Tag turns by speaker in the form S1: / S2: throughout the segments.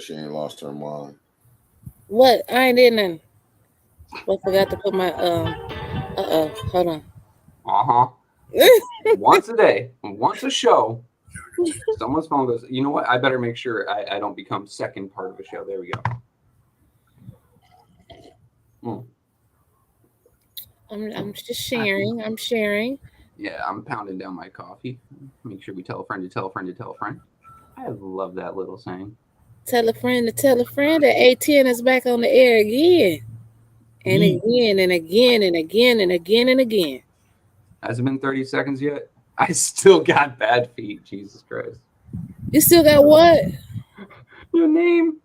S1: she ain't lost her mind.
S2: What? I ain't in none. I forgot to put my hold on.
S3: Uh-huh. Once a day, once a show, someone's phone goes, you know what? I better make sure I don't become second part of a show. There we go.
S2: I'm just sharing. I'm sharing.
S3: Yeah, I'm pounding down my coffee. Make sure we tell a friend to tell a friend to tell a friend. I love that little saying.
S2: Tell a friend to tell a friend that A10 is back on the air again. And again and again and again and again and again.
S3: Hasn't been 30 seconds yet. I still got bad feet. Jesus Christ.
S2: You still got what?
S3: Your name.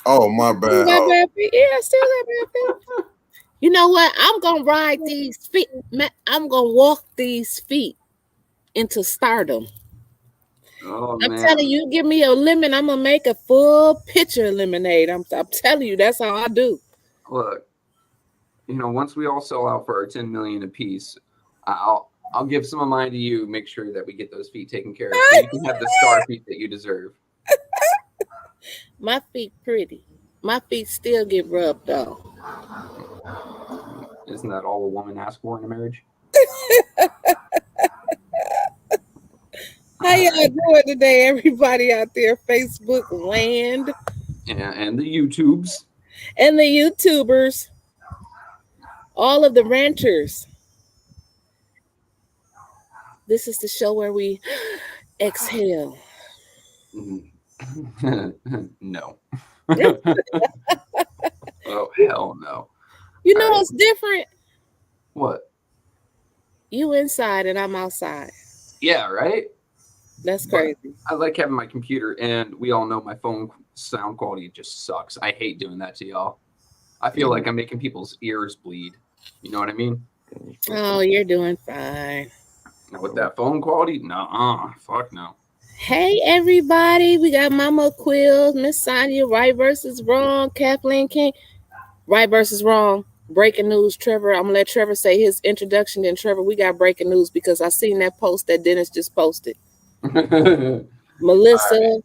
S1: Oh, my bad.
S2: You got bad feet? Yeah, I still got bad feet. You know what? I'm going to ride these feet. I'm going to walk these feet into stardom.
S3: Oh,
S2: I'm
S3: man.
S2: telling you, give me a lemon, I'm going to make a full pitcher of lemonade. I'm telling you, that's how I do.
S3: Look, once we all sell out for our 10 million apiece, I'll give some of mine to you. Make sure that we get those feet taken care of so you can have the star feet that you deserve.
S2: My feet pretty. My feet still get rubbed though.
S3: Isn't that all a woman asks for in a marriage?
S2: How y'all doing today, everybody out there? Facebook land.
S3: Yeah, and the YouTubes.
S2: And the YouTubers. All of the ranters. This is the show where we exhale.
S3: No. Oh, hell no.
S2: You know what's different?
S3: What?
S2: You inside and I'm outside.
S3: Yeah, right?
S2: That's crazy.
S3: But I like having my computer, and we all know my phone sound quality just sucks. I hate doing that to y'all. I feel like I'm making people's ears bleed. You know what I mean?
S2: Oh, you're doing fine.
S3: With that phone quality? No, fuck no.
S2: Hey, everybody. We got Mama Quills, Miss Sonia, Right versus Wrong, Kathleen King. Right versus Wrong. Breaking news, Trevor. I'm going to let Trevor say his introduction. Then, Trevor, we got breaking news because I seen that post that Dennis just posted. Melissa.
S3: Right.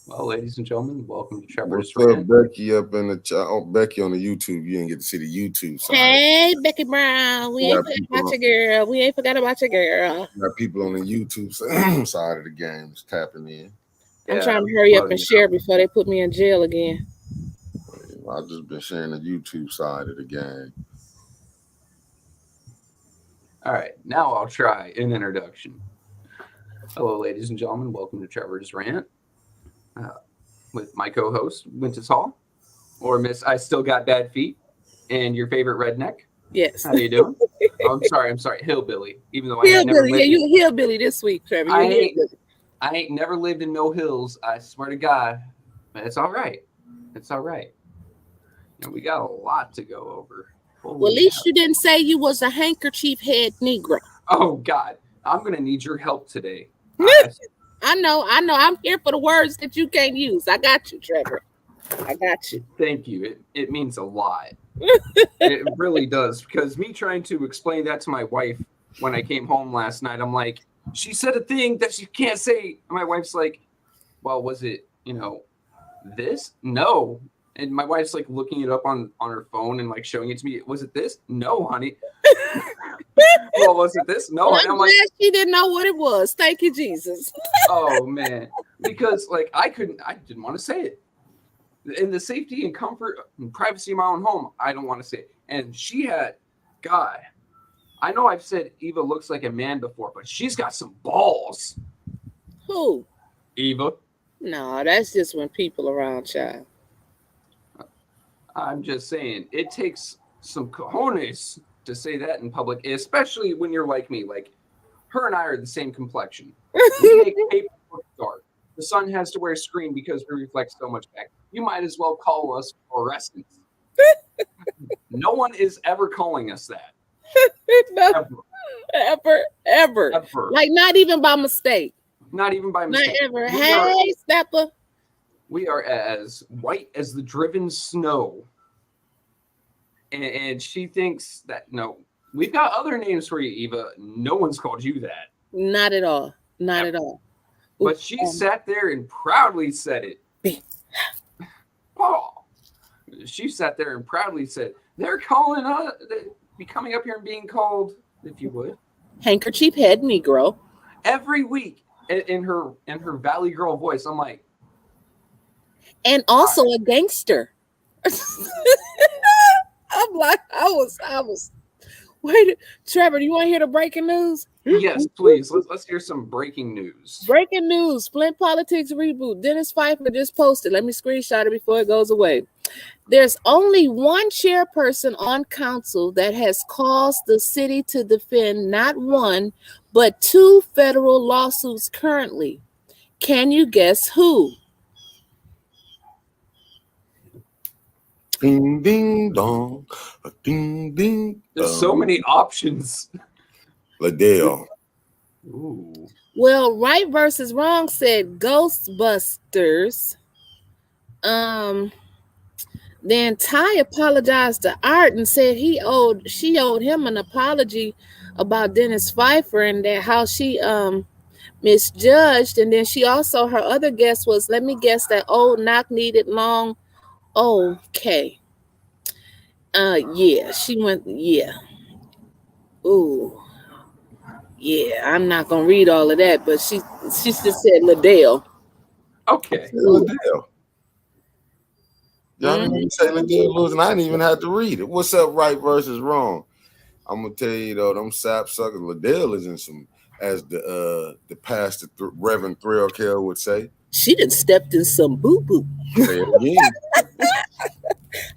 S3: Well, ladies and gentlemen, welcome to Trevor's
S1: Rant. Becky up in the Becky on the YouTube. You didn't get to see the YouTube side.
S2: Hey, Becky Brown. We ain't forgot about your girl. We ain't forgot about your girl.
S1: Got people on the YouTube side of the game tapping in.
S2: I'm trying to hurry up and share before they put me in jail again.
S1: I've just been sharing the YouTube side of the game.
S3: All right, now I'll try an introduction. Hello, ladies and gentlemen. Welcome to Trevor's Rant with my co-host, Wyntis Hall, or Miss I Still Got Bad Feet, and your favorite redneck.
S2: Yes.
S3: How you doing? Oh, I'm sorry, hillbilly. Even though
S2: hillbilly, you hillbilly this week, Trevor.
S3: I ain't never lived in no hills. I swear to God, but it's all right. It's all right. We got a lot to go over.
S2: Well, at least you didn't say you was a handkerchief head Negro.
S3: Oh God, I'm gonna need your help today.
S2: I know. I'm here for the words that you can't use. I got you, Trevor. I got you.
S3: Thank you. It means a lot. It really does, because me trying to explain that to my wife when I came home last night, I'm like, she said a thing that she can't say. And my wife's like, well, was it, this? No. And my wife's like looking it up on her phone and like showing it to me. Was it this? No, honey. Well, was it this? No.
S2: I'm glad she didn't know what it was. Thank you, Jesus.
S3: Oh man, because like I didn't want to say it. In the safety and comfort and privacy of my own home, I don't want to say it. And she had, God, I know I've said Eva looks like a man before, but she's got some balls.
S2: Who?
S3: Eva.
S2: No, that's just when people around, child.
S3: I'm just saying, it takes some cojones to say that in public, especially when you're like me. Like, her and I are the same complexion. We make paper look dark. The sun has to wear screen because we reflect so much back. You might as well call us fluorescents. No one is ever calling us that.
S2: No, ever. Like, not even by mistake.
S3: Not even by mistake.
S2: Not ever. Hey, Stepper.
S3: We are as white as the driven snow. And she thinks that, no, we've got other names for you, Eva. No one's called you that.
S2: Not at all. Not at all.
S3: But she sat there and proudly said it. Oh, she sat there and proudly said, they're calling us, be coming up here and being called, if you would,
S2: handkerchief head Negro.
S3: Every week in her Valley Girl voice. I'm like,
S2: and also a gangster. I'm like, I was. Wait, Trevor, do you want to hear the breaking news?
S3: Yes, please. Let's hear some breaking news.
S2: Breaking news: Flint politics reboot. Dennis Pfeiffer just posted. Let me screenshot it before it goes away. There's only one chairperson on council that has caused the city to defend not one, but 2 federal lawsuits currently. Can you guess who?
S1: Ding ding dong, ding ding.
S3: There's so many options.
S1: Liddell.
S3: Ooh.
S2: Well, Right versus Wrong said Ghostbusters. Then Ty apologized to Art and said she owed him an apology about Dennis Pfeiffer and that how she misjudged. And then she also, her other guess was, let me guess, that old knock needed long. Okay. Yeah, she went, yeah. Ooh. Yeah, I'm not gonna read all of that, but she just said Liddell.
S3: Okay.
S1: Liddell. Y'all didn't say Liddell losing. I didn't even have to read it. What's up, Right versus Wrong? I'm gonna tell you though, them sap suckers. Liddell is in some, as the pastor Reverend Thrill Kell would say.
S2: She done stepped in some boo boo.
S1: Say it again.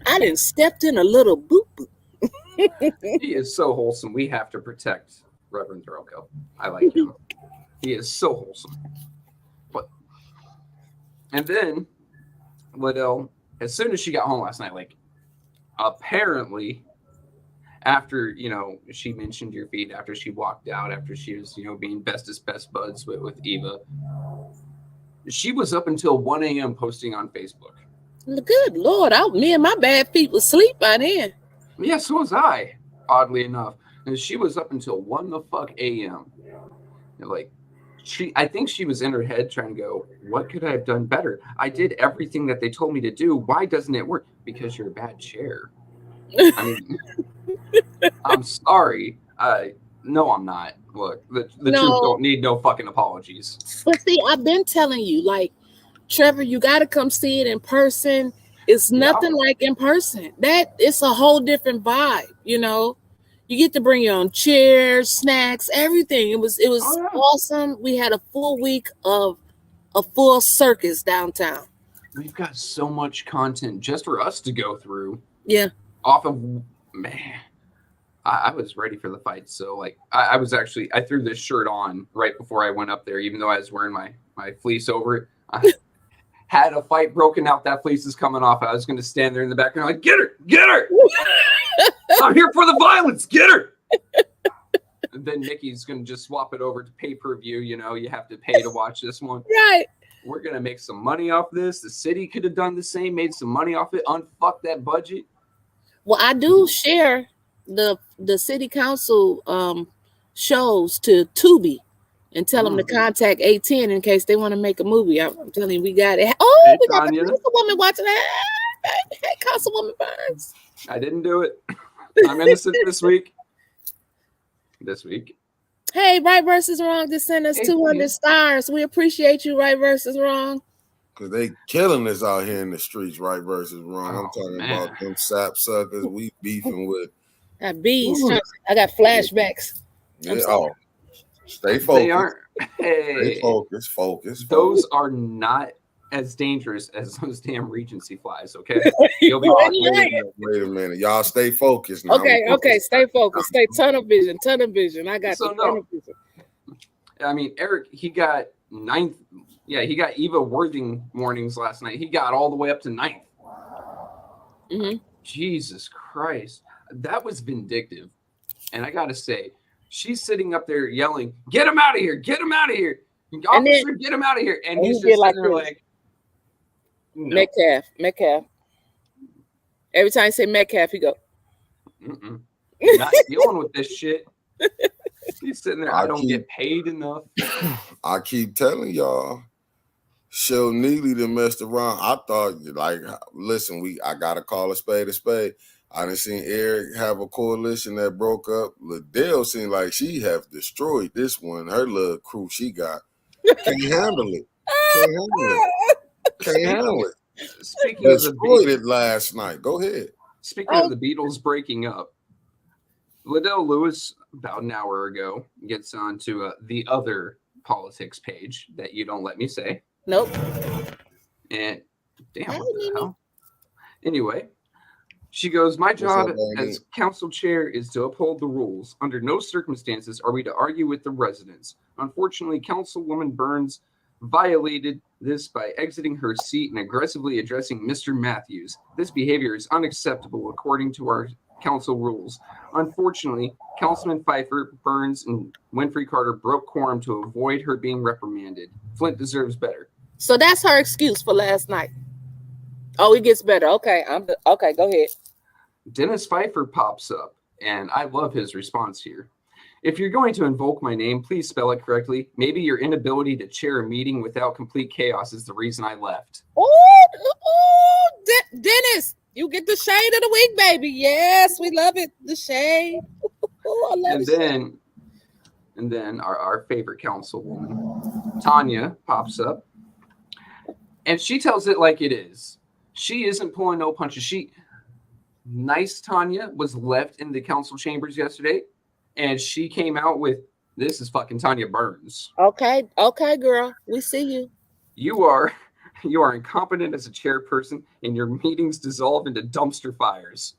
S2: I done stepped in a little boo boo.
S3: He is so wholesome. We have to protect Reverend Thrill Kell. I like him. He is so wholesome. But and then Liddell, as soon as she got home last night, like apparently after she mentioned your feet, after she walked out, after she was being bestest best buds with Eva, she was up until 1 a.m. posting on Facebook.
S2: Good Lord, me and my bad feet was asleep by then.
S3: Yeah, so was I, oddly enough. And she was up until 1 a.m. Like, I think she was in her head trying to go, what could I have done better? I did everything that they told me to do. Why doesn't it work? Because you're a bad chair. I mean, I'm sorry. No, I'm not. Look, the truth don't need no fucking apologies.
S2: But see, I've been telling you, like, Trevor, you got to come see it in person. It's nothing like in person. It's a whole different vibe, You get to bring your own chairs, snacks, everything. It was awesome. We had a full week of a full circus downtown.
S3: We've got so much content just for us to go through.
S2: Yeah.
S3: Off of, man, I was ready for the fight. So, like, I threw this shirt on right before I went up there, even though I was wearing my fleece over it. I had a fight broken out. That fleece is coming off. I was going to stand there in the background like, get her. I'm here for the violence. Get her. And then Nikki's going to just swap it over to pay-per-view. You have to pay to watch this one.
S2: Right.
S3: We're going to make some money off this. The city could have done the same, made some money off it, unfuck that budget.
S2: Well, I do share the city council shows to Tubi and tell them to contact A10 in case they want to make a movie. I'm telling you, we got it. Oh, hey, we got the Councilwoman watching that. Hey, Councilwoman Burns.
S3: I didn't do it. I'm innocent this week.
S2: Hey, Right versus Wrong just sent us 200 stars. We appreciate you, Right versus Wrong.
S1: Because they killing us out here in the streets, Right versus Wrong. I'm talking about them sap suckers we beefing with.
S2: That bees. I got flashbacks.
S1: Yeah, stay focused.
S3: They aren't.
S1: Hey, stay focused.
S3: Those are not as dangerous as those damn Regency flies, okay? You'll be
S1: wait a minute. Y'all stay focused now.
S2: Okay, stay focused. Stay tunnel vision. I got tunnel vision.
S3: I mean, Eric, he got 9th. Yeah, he got Eva Worthing warnings last night. He got all the way up to 9th.
S2: Mm-hmm.
S3: Jesus Christ. That was vindictive. And I got to say, she's sitting up there yelling, get him out of here. Get him out of here. Officer, get him out of here. And he's just sitting there like, no.
S2: Metcalf. Every time I say Metcalf, he go.
S3: Not dealing with this shit. He's sitting there. I don't get paid enough.
S1: I keep telling y'all, Show Neely done messed around. I thought, like, listen, I gotta call a spade a spade. I done seen Eric have a coalition that broke up. Liddell seemed like she have destroyed this one. Her little crew she got. Can't handle it. Can't handle it. Can't handle it.
S3: Speaking of the
S1: destroyed it last night. Go ahead.
S3: Speaking of the Beatles breaking up, Liddell Lewis, about an hour ago, gets onto the other politics page that you don't let me say.
S2: Nope.
S3: And damn, what the hell? Anyway, she goes, my job as council chair is to uphold the rules. Under no circumstances are we to argue with the residents. Unfortunately, Councilwoman Burns violated this by exiting her seat and aggressively addressing Mr. Matthews. This behavior is unacceptable according to our council rules. Unfortunately, Councilman Pfeiffer, Burns, and Winfrey Carter broke quorum to avoid her being reprimanded. Flint deserves better.
S2: So that's her excuse for last night. Oh, it gets better. Okay, okay. Go ahead.
S3: Dennis Pfeiffer pops up, and I love his response here. If you're going to invoke my name, please spell it correctly. Maybe your inability to chair a meeting without complete chaos is the reason I left.
S2: Oh, Dennis, you get the shade of the week, baby. Yes, we love it. The shade. I love it.
S3: And then our favorite councilwoman, Tanya, pops up. And she tells it like it is. She isn't pulling no punches. Nice Tanya was left in the council chambers yesterday, and she came out with, this is fucking Tanya Burns.
S2: Okay, girl. We see you.
S3: You are incompetent as a chairperson, and your meetings dissolve into dumpster fires.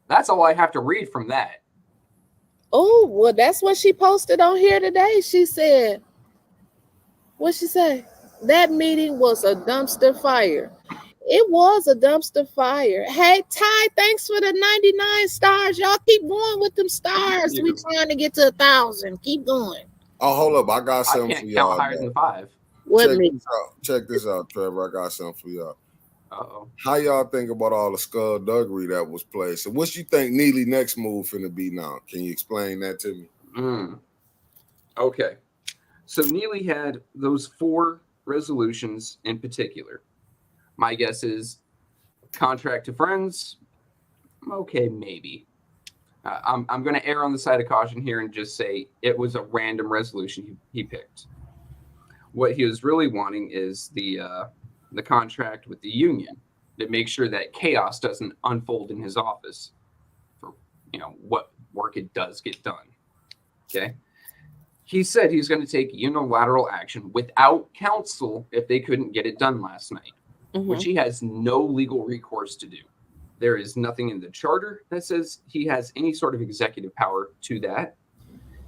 S3: That's all I have to read from that.
S2: Oh, well, that's what she posted on here today. She said, what'd she say? That meeting was a dumpster fire. It was a dumpster fire. Hey, Ty, thanks for the 99 stars. Y'all keep going with them stars. We trying to get to 1,000. Keep going.
S1: Oh, hold up. I got something for y'all.
S3: Count higher than 5.
S1: Check this out, Trevor. I got something for y'all.
S3: Uh-oh.
S1: How y'all think about all the skullduggery that was played? So what you think Neely next move finna be now? Can you explain that to me?
S3: Okay. So Neely had those 4 resolutions in particular. My guess is contract to friends. Okay, maybe. I'm going to err on the side of caution here and just say it was a random resolution he picked. What he was really wanting is the contract with the union to make sure that chaos doesn't unfold in his office for what work it does get done. Okay. He said he's going to take unilateral action without counsel if they couldn't get it done last night, which he has no legal recourse to do. There is nothing in the charter that says he has any sort of executive power to that.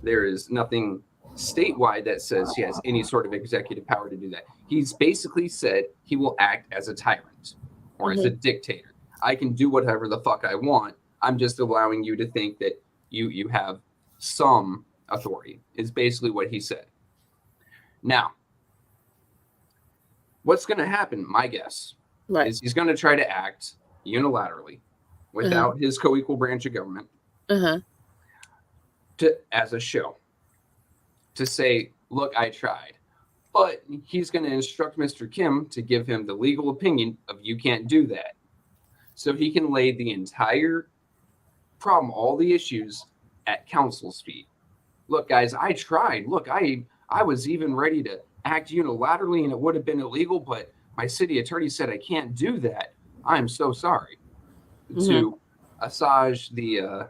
S3: There is nothing statewide that says he has any sort of executive power to do that. He's basically said he will act as a tyrant or as a dictator. I can do whatever the fuck I want. I'm just allowing you to think that you have some authority, is basically what he said. Now, what's going to happen, my guess, is he's going to try to act unilaterally without his co-equal branch of government as a show to say, look, I tried. But he's going to instruct Mr. Kim to give him the legal opinion of you can't do that. So he can lay the entire problem, all the issues at council's feet. Look, guys, I tried. Look, I was even ready to act unilaterally and it would have been illegal, but my city attorney said I can't do that. I'm so sorry. To assuage the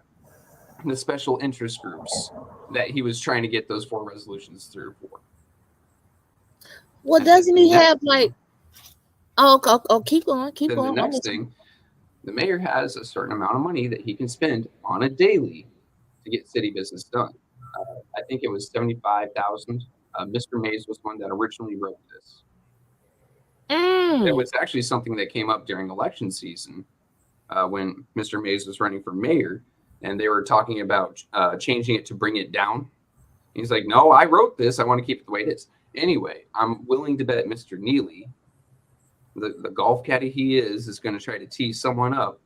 S3: special interest groups that he was trying to get those 4 resolutions through for.
S2: Well, doesn't he have like? Oh, keep going.
S3: The next thing, the mayor has a certain amount of money that he can spend on a daily to get city business done. I think it was $75,000. Mr. Mays was one that originally wrote this. It was actually something that came up during election season when Mr. Mays was running for mayor, and they were talking about changing it to bring it down. He's like, no, I wrote this. I want to keep it the way it is. Anyway, I'm willing to bet Mr. Neely, the golf caddy he is going to try to tease someone up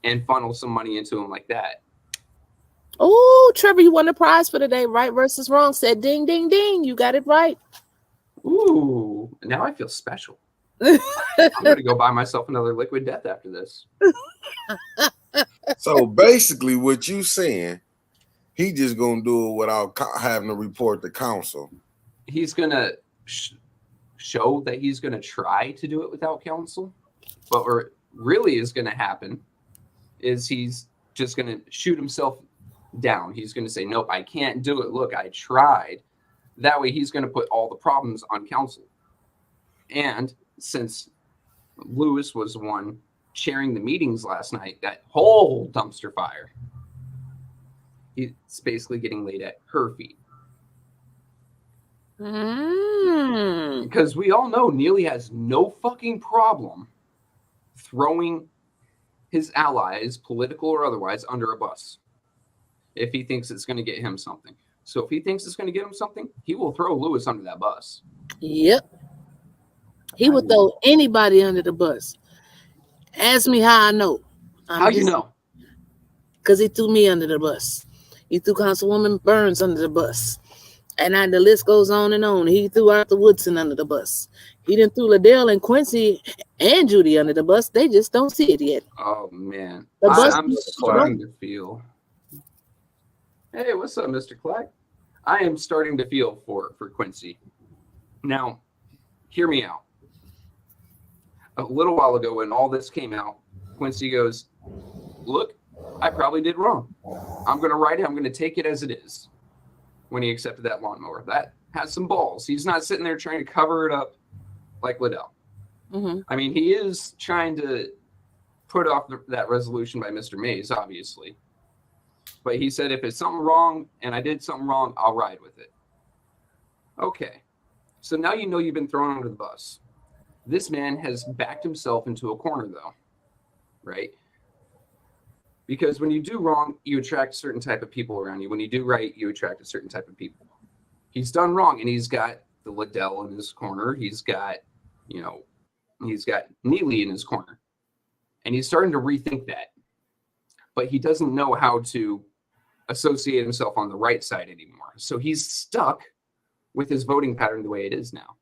S3: and funnel some money into him like that.
S2: Oh, Trevor, you won the prize for today. Right versus wrong. Said ding, ding, ding. You got it right.
S3: Ooh, now I feel special. I'm going to go buy myself another liquid death after this.
S1: So basically, what you saying, he just gonna do it without having to report to council.
S3: He's going to show that he's going to try to do it without counsel. But what really is going to happen is he's just going to shoot himself down. He's going to say, nope, I can't do it. Look, I tried. That way he's going to put all the problems on council. And since Lewis was the one chairing the meetings last night, that whole dumpster fire, he's basically getting laid at her feet. Because we all know Neely has no fucking problem throwing his allies, political or otherwise, under a bus if he thinks it's going to get him something. So if he thinks it's going to get him something, he will throw Lewis under that bus.
S2: Yep. He would throw anybody under the bus. Ask me how I know.
S3: How you know?
S2: Because he threw me under the bus. He threw Councilwoman Burns under the bus. And the list goes on and on. He threw Arthur Woodson under the bus. He didn't threw Liddell and Quincy and Judy under the bus. They just don't see it yet.
S3: Oh, man.
S2: The bus
S3: I'm starting to feel... Hey, what's up, Mr. Clack? I am starting to feel for Quincy. Now, hear me out. A little while ago when all this came out, Quincy goes, look, I probably did wrong. I'm going to write it. I'm going to take it as it is. When he accepted that lawnmower. That has some balls. He's not sitting there trying to cover it up like Liddell.
S2: Mm-hmm.
S3: I mean, he is trying to put off that resolution by Mr. Mays, obviously. But he said, if it's something wrong and I did something wrong, I'll ride with it. Okay. So now you know you've been thrown under the bus. This man has backed himself into a corner, though. Right? Because when you do wrong, you attract a certain type of people around you. When you do right, you attract a certain type of people. He's done wrong, and he's got the Liddell in his corner. He's got Neely in his corner. And he's starting to rethink that. But he doesn't know how to associate himself on the right side anymore. So he's stuck with his voting pattern the way it is now.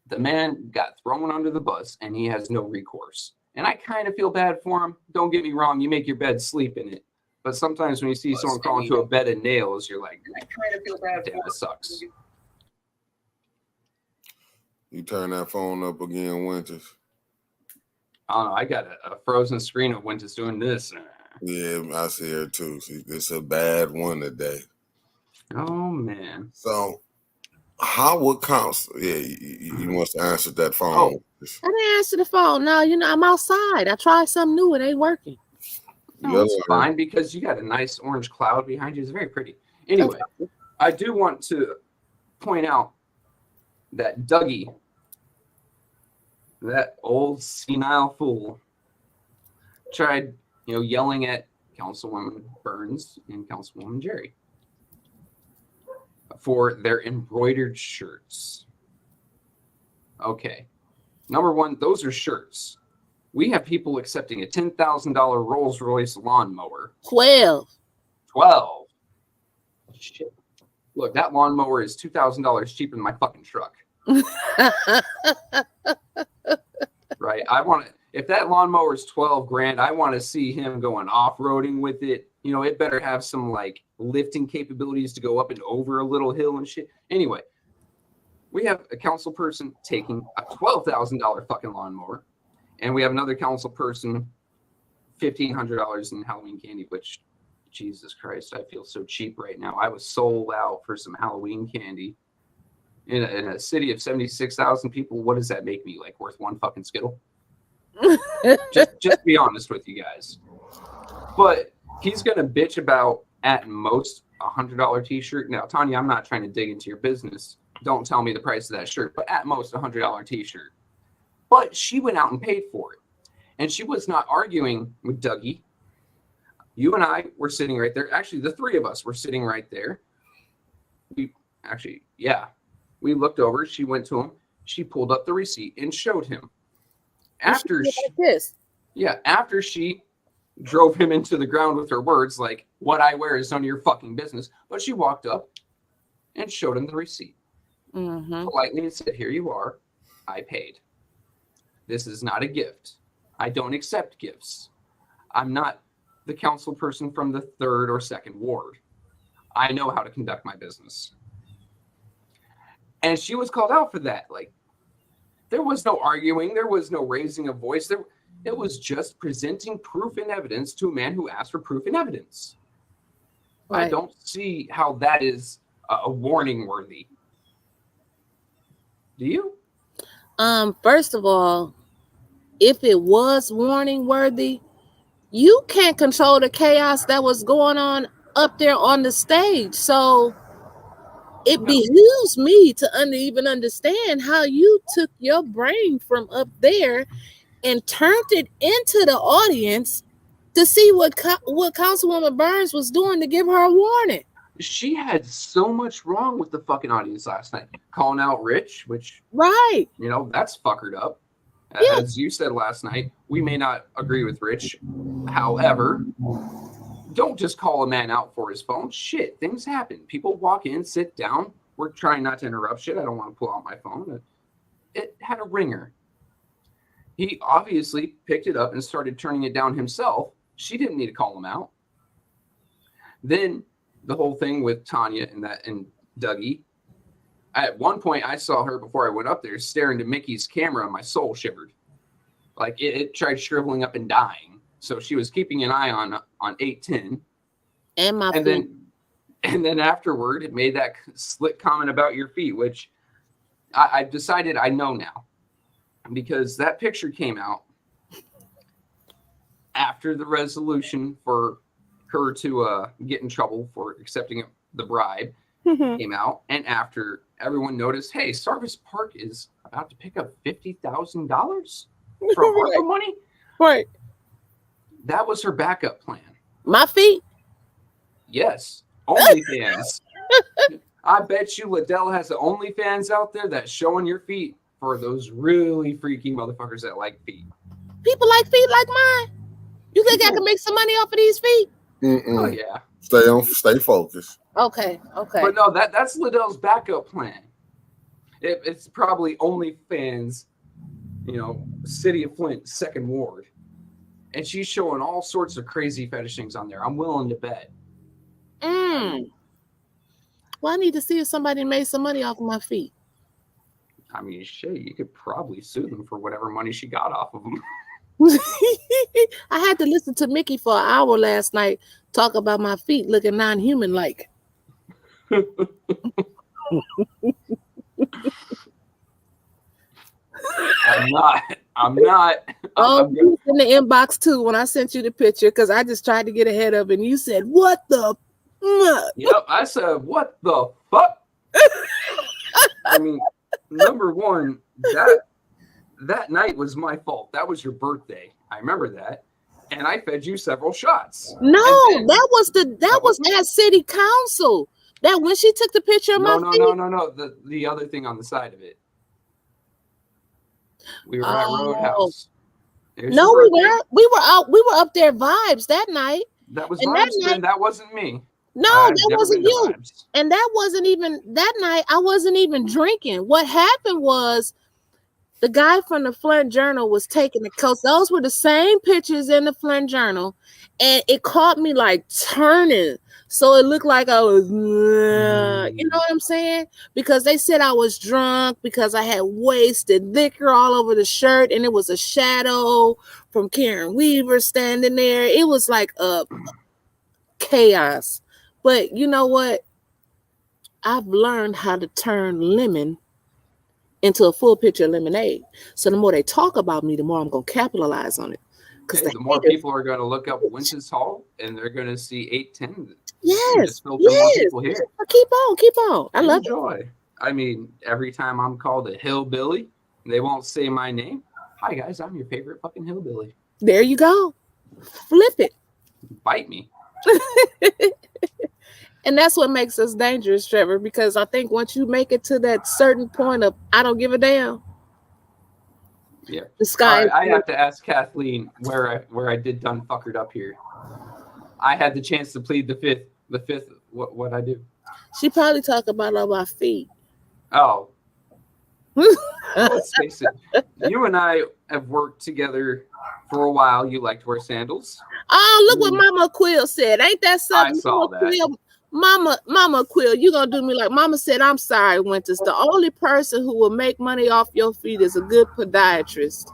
S3: The man got thrown under the bus, and he has no recourse. And I kind of feel bad for him. Don't get me wrong. You make your bed, sleep in it. But sometimes when you see someone crawl into a bed of nails, you're like, I kind of feel bad for him. That sucks.
S1: You turn that phone up again, Wyntis.
S3: I don't know. I got a frozen screen of Wyntis doing this.
S1: Yeah, I see her too. It's a bad one today.
S3: Oh, man.
S1: So, how would council? Yeah, you must have answered that phone.
S3: Oh.
S2: I didn't answer the phone. No, I'm outside. I tried something new. It ain't working.
S3: No, it's fine because you got a nice orange cloud behind you. It's very pretty. Anyway, I do want to point out that Dougie, that old senile fool, tried, yelling at Councilwoman Burns and Councilwoman Jerry for their embroidered shirts. Okay. Number one, those are shirts. We have people accepting a $10,000 Rolls-Royce lawnmower.
S2: 12.
S3: Shit. Look, that lawnmower is $2,000 cheaper than my fucking truck. Right? If that lawnmower is 12 grand, I want to see him going off-roading with it. It better have some lifting capabilities to go up and over a little hill and shit. Anyway, we have a council person taking a $12,000 fucking lawnmower, and we have another council person, $1,500 in Halloween candy, which, Jesus Christ, I feel so cheap right now. I was sold out for some Halloween candy in a city of 76,000 people. What does that make me, worth one fucking Skittle? just be honest with you guys. But he's going to bitch about, at most, a $100 t-shirt. Now, Tanya, I'm not trying to dig into your business. Don't tell me the price of that shirt, but at most $100 t-shirt. But she went out and paid for it. And she was not arguing with Dougie. You and I were sitting right there. Actually, the three of us were sitting right there. We looked over. She went to him. She pulled up the receipt and showed him. After she drove him into the ground with her words, What I wear is none of your fucking business. But she walked up and showed him the receipt. Politely said, here you are. I paid. This is not a gift. I don't accept gifts. I'm not the council person from the 3rd or 2nd ward. I know how to conduct my business. And she was called out for that. Like, there was no arguing. There was no raising a voice. It was just presenting proof and evidence to a man who asked for proof and evidence. Right. I don't see how that is a warning worthy. Do you?
S2: First of all, if it was warning worthy, you can't control the chaos that was going on up there on the stage. So it behooves me to even understand how you took your brain from up there and turned it into the audience to see what Councilwoman Burns was doing to give her a warning.
S3: She had so much wrong with the fucking audience last night. Calling out Rich, which,
S2: right,
S3: you know, that's fuckered up.
S2: Yeah.
S3: As you said last night, we may not agree with Rich. However, don't just call a man out for his phone. Shit, things happen. People walk in, sit down. We're trying not to interrupt shit. I don't want to pull out my phone. It had a ringer. He obviously picked it up and started turning it down himself. She didn't need to call him out. Then the whole thing with Tanya and Dougie. At one point, I saw her before I went up there staring to Mickey's camera, and my soul shivered. Like it tried shriveling up and dying. So she was keeping an eye on 810. And then afterward, it made that slick comment about your feet, which I've decided I know now, because that picture came out after the resolution for her to get in trouble for accepting the bribe came out, and after everyone noticed, hey, Sarvis Park is about to pick up $50,000 from ARPA money.
S2: Right.
S3: That was her backup plan.
S2: My feet?
S3: Yes. OnlyFans. I bet you Liddell has the OnlyFans out there that's showing your feet for those really freaky motherfuckers that like feet.
S2: People like feet like mine. You think I can make some money off of these feet?
S3: Oh yeah.
S1: Stay focused.
S2: Okay.
S3: But no, that's Liddell's backup plan. It's probably OnlyFans, you know, City of Flint, 2nd Ward. And she's showing all sorts of crazy fetish things on there. I'm willing to bet.
S2: Well, I need to see if somebody made some money off of my feet.
S3: I mean, shit, you could probably sue them for whatever money she got off of them.
S2: I had to listen to Mickey for an hour last night talk about my feet looking non-human like. I'm not. You was in the inbox too when I sent you the picture because I just tried to get ahead of it and you said, what the
S3: Yep, I said, what the fuck? I mean, number one, that night was my fault. That was your birthday. I remember that. And I fed you several shots.
S2: No, that was at city council. That when she took the picture of my feet.
S3: No. The other thing on the side of it. We were at Roadhouse.
S2: No, we weren't. We were up there vibes that night.
S3: That was vibes, that wasn't me.
S2: No, that wasn't you. And that wasn't even that night. I wasn't even drinking. What happened was the guy from the Flint Journal was taking the coats. Those were the same pictures in the Flint Journal. And it caught me like turning. So it looked like I was, you know what I'm saying? Because they said I was drunk because I had wasted liquor all over the shirt. And it was a shadow from Karen Weaver standing there. It was like a chaos. But you know what? I've learned how to turn lemon into a full picture of lemonade. So the more they talk about me, the more I'm going to capitalize on it.
S3: Because the more people are going to look up Wyntis Hall and they're going to see 810.
S2: Yes.
S3: More people here.
S2: Keep on. I love
S3: it. I mean, every time I'm called a hillbilly, they won't say my name. Hi, guys. I'm your favorite fucking hillbilly.
S2: There you go. Flip it.
S3: Bite me.
S2: And that's what makes us dangerous, Trevor, because I think once you make it to that certain point of I don't give a damn.
S3: Yeah.
S2: The sky.
S3: I have to ask Kathleen where I did done fuckered up here. I had the chance to plead the fifth. What I do?
S2: She probably talk about all my feet.
S3: Oh, let's face it. You and I have worked together for a while. You like to wear sandals.
S2: Oh, look what Mama Quill said. Ain't that something?
S3: I saw
S2: Mama
S3: that.
S2: Quill, Mama Quill, you gonna do me like Mama said? I'm sorry, Wyntis. The only person who will make money off your feet is a good podiatrist.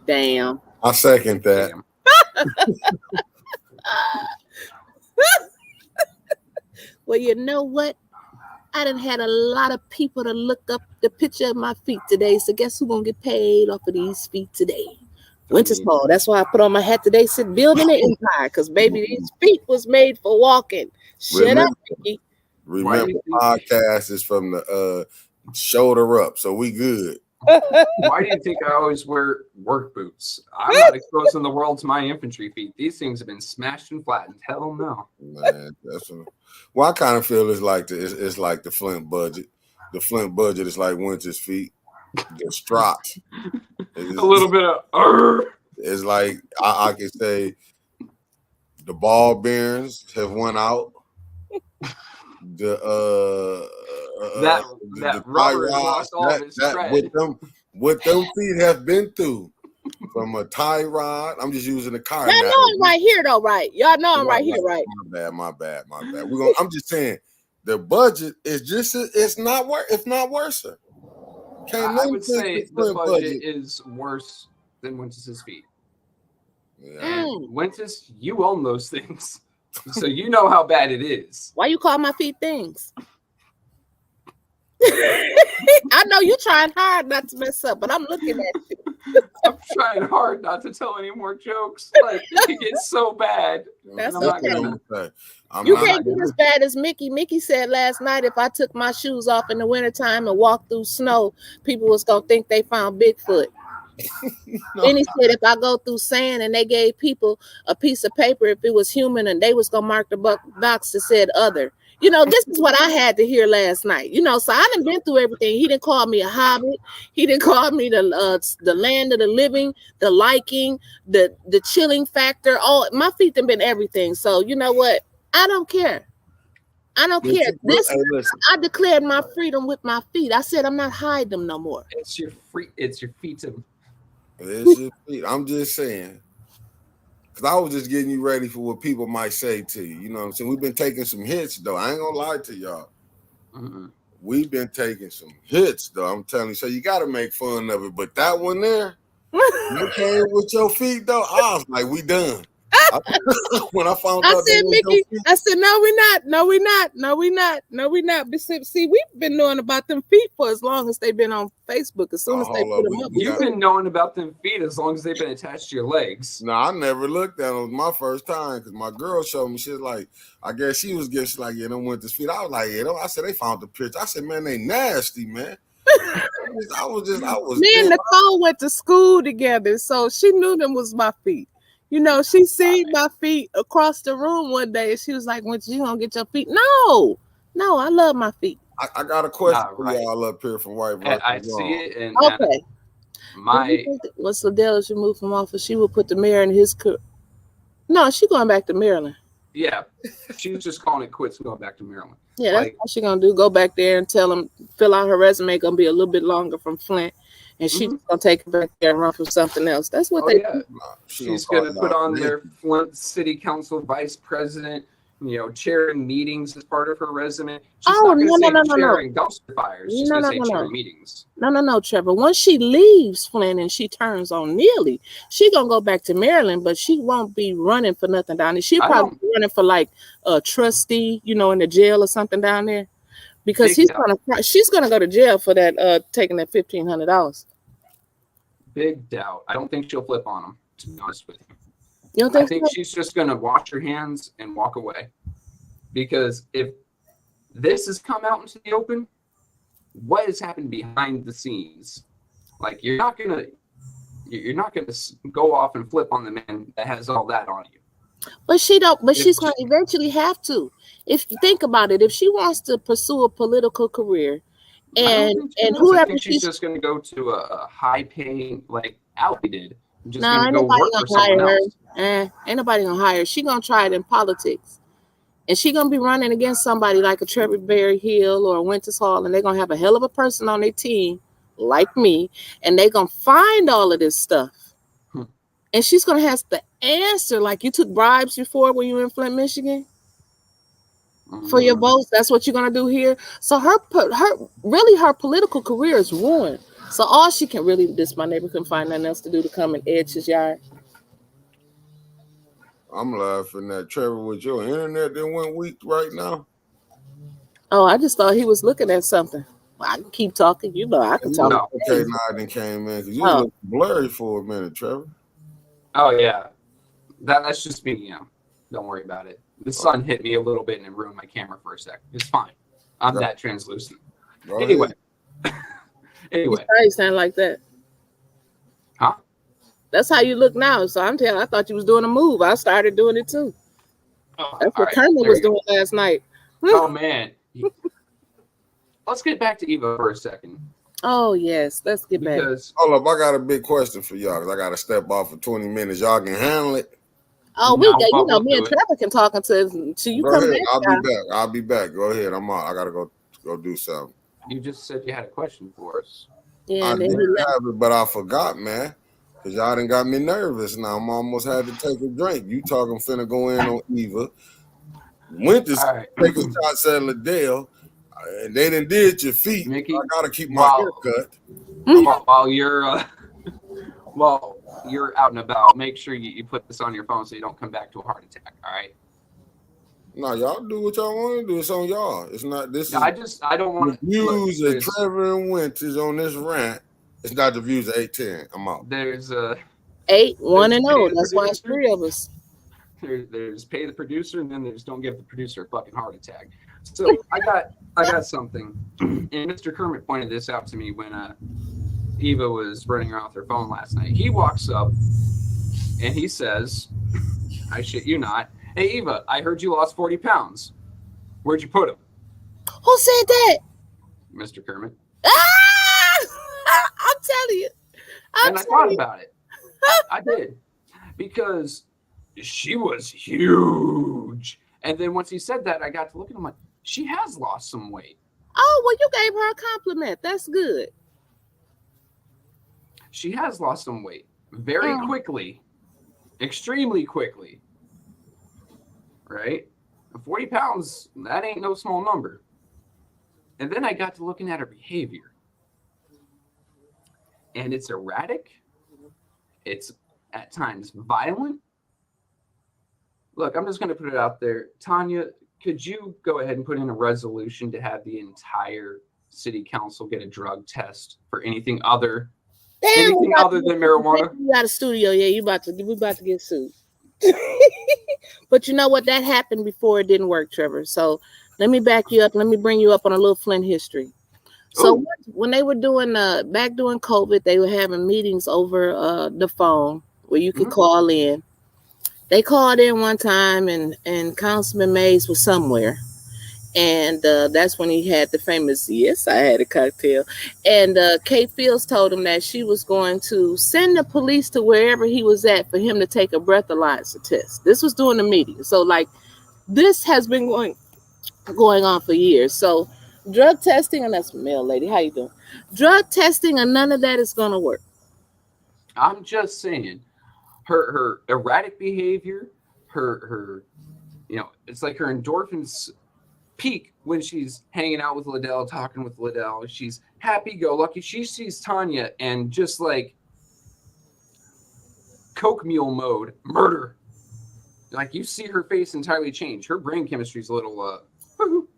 S2: Damn.
S1: I second that.
S3: Damn.
S2: Well, you know what? I done had a lot of people to look up the picture of my feet today. So guess who's gonna get paid off of these feet today? Wyntis Ball. That's why I put on my hat today, sit building an empire. Because baby, these feet was made for walking. Shut up, Mickey.
S1: Remember, podcast is from the shoulder up, so we good.
S3: Why do you think I always wear work boots? I'm not exposing the world to my infantry feet. These things have been smashed and flattened. Hell no.
S1: Man, well, I kind of feel it's like the Flint budget. The Flint budget is like Wyntis' feet. The strops.
S3: A little bit of
S1: It's like I can say the ball bearings have went out.
S3: That rubber has lost all of its tread.
S1: What them feet have been through from a tie rod. I'm just using the car.
S2: Y'all know I'm right here though, right? Y'all know I'm right here, right?
S1: My bad. I'm just saying the budget is just it's not worse.
S3: I would say the budget is worse than Wyntis' feet.
S1: Yeah.
S3: Wyntis, you own those things. So you know how bad it is.
S2: Why you call my feet things? I know you trying hard not to mess up, but I'm looking at you.
S3: I'm trying hard not to tell any more jokes. Like it gets so bad.
S2: That's
S1: okay.
S2: You can't get as bad as Mickey. Mickey said last night if I took my shoes off in the wintertime and walked through snow, people was gonna think they found Bigfoot. Then he said if I go through sand and they gave people a piece of paper if it was human and they was gonna mark the box that said other. You know, this is what I had to hear last night. You know, so I done been through everything. He didn't call me a hobbit. He didn't call me the land of the living, the liking, the chilling factor. All my feet have been everything. So you know what? I don't care. I don't care. I declared my freedom with my feet. I said I'm not hiding them no more.
S3: It's your feet.
S1: It's your feet. I'm just saying. Because I was just getting you ready for what people might say to you. You know what I'm saying? We've been taking some hits, though. I ain't going to lie to y'all.
S3: Mm-hmm.
S1: We've been taking some hits, though. I'm telling you. So you got to make fun of it. But that one there, you came with your feet, though, I was like, we done. When I found out,
S2: I said, Mickey, I said, no, we're not. But see, we've been knowing about them feet for as long as they've been on Facebook. As soon as they put them up,
S3: you've been knowing about them feet as long as they've been attached to your legs.
S1: No, I never looked at them. It was my first time because my girl showed me. She was like, I guess she was getting. She's like, yeah, them Wyntis feet. I was like, yeah. I said they found the picture. I said, man, they nasty, man. I was.
S2: Me and Nicole went to school together, so she knew them was my feet. You know, she seen my feet across the room one day, and she was like, "When you gonna get your feet?" No, I love my feet.
S1: I got a question for y'all up here from White.
S3: I see it. And
S2: okay, once Liddell should move from office, she will put the mayor in his. No, she going back to Maryland.
S3: Yeah, she was just calling it quits and going back to Maryland.
S2: Yeah, that's what she gonna do. Go back there and tell them fill out her resume. Gonna be a little bit longer from Flint. And she's gonna take it back there and run for something else. That's what they do.
S3: She's gonna put on their Flint City Council vice president, chairing meetings as part of her resume. She's not gonna say chairing dumpster fires. She's gonna say chairing meetings.
S2: No, Trevor. Once she leaves Flint and she turns on Neely, she gonna go back to Maryland, but she won't be running for nothing down there. She'll probably be running for like a trustee, in the jail or something down there. Because she's gonna go to jail for that taking that $1,500.
S3: Big doubt. I don't think she'll flip on him, to be honest with you.
S2: You don't think
S3: I think she's just going to wash her hands and walk away. Because if this has come out into the open, what has happened behind the scenes? Like you're not gonna go off and flip on the man that has all that on you.
S2: But she don't. But she's going to eventually have to. If you think about it, if she wants to pursue a political career. And whoever
S3: she's just going to go to a high paying like Allie did. Just going to go work for someone else.
S2: ain't nobody gonna hire her. She gonna try it in politics. And she gonna be running against somebody like a Trevor Berryhill or a Wyntis Hall, and they're gonna have a hell of a person on their team, like me, and they gonna find all of this stuff. And she's gonna have to answer like, you took bribes before when you were in Flint, Michigan, for your votes. That's what you're gonna do here. So her political career is ruined. So all she can really, my neighbor couldn't find nothing else to do to come and edge his yard.
S1: I'm laughing at Trevor with your internet that went weak right now.
S2: Oh, I just thought he was looking at something. Well, I can keep talking. You know, I can talk.
S1: No. Okay, now I came in because you looked blurry for a minute, Trevor.
S3: Oh yeah, that's just me. You know, don't worry about it. The sun hit me a little bit and it ruined my camera for a sec. It's fine. I'm that translucent. Anyway.
S2: Anyway. You sound like that.
S3: Huh?
S2: That's how you look now. So I thought you was doing a move. I started doing it too.
S3: Oh,
S2: that's what Kermit was doing last night.
S3: Oh man. Let's get back to Eva for a second.
S2: Oh yes, let's get back.
S1: Hold up, I got a big question for y'all because I got to step off for 20 minutes. Y'all can handle it.
S2: Oh, me and Trevor can talk until you
S1: go
S2: come
S1: ahead.
S2: back.
S1: I'll be back. Go ahead. I'm out. I gotta go do something.
S3: You just said you had a question for us.
S2: Yeah,
S1: I did have it, but I forgot, man. Because y'all done got me nervous now. I'm almost had to take a drink. You talking finna go in on Eva. Wyntis taking shots at Liddell. And they done did your feet.
S3: Mickey,
S1: I gotta keep my hair cut.
S3: While you're you're out and about, make sure you put this on your phone so you don't come back to a heart attack. All right.
S1: No, y'all do what y'all want to do. It's on y'all. It's not this.
S3: I don't want
S1: to views of Trevor and Wyntis on this rant. It's not the views of 810. I'm out.
S3: There's
S2: 8, 1 and 0. That's why it's 3 of us.
S3: There's pay the producer, and then there's don't give the producer a fucking heart attack. So I got something, and Mr. Kermit pointed this out to me when Eva was running around with her phone last night. He walks up and he says, I shit you not, hey Eva, I heard you lost 40 pounds. Where'd you put them?
S2: Who said that?
S3: Mr. Kermit.
S2: I'm telling you.
S3: I thought about it. I did. Because she was huge. And then once he said that, I got to look at him like, she has lost some weight.
S2: Oh, well, you gave her a compliment. That's good.
S3: She has lost some weight very quickly, extremely quickly. Right? 40 pounds, that ain't no small number. And then I got to looking at her behavior. And it's erratic. It's at times violent. Look, I'm just going to put it out there. Tanya, could you go ahead and put in a resolution to have the entire city council get a drug test for anything other than marijuana?
S2: You got a studio, yeah. We about to get sued. But you know what? That happened before it didn't work, Trevor. So let me back you up. Let me bring you up on a little Flint history. So when they were doing back during COVID, they were having meetings over the phone where you could call in. They called in one time, and Councilman Mays was somewhere, and that's when he had the famous "Yes, I had a cocktail." And Kate Fields told him that she was going to send the police to wherever he was at for him to take a breathalyzer test. This was during the meeting, so like this has been going on for years. So drug testing, and that's a male lady. How you doing? Drug testing, and none of that is going to work.
S3: I'm just saying. Her erratic behavior, her it's like her endorphins peak when she's hanging out with Liddell, talking with Liddell. She's happy-go-lucky. She sees Tanya and just like Coke mule mode, murder. Like you see her face entirely change. Her brain chemistry's a little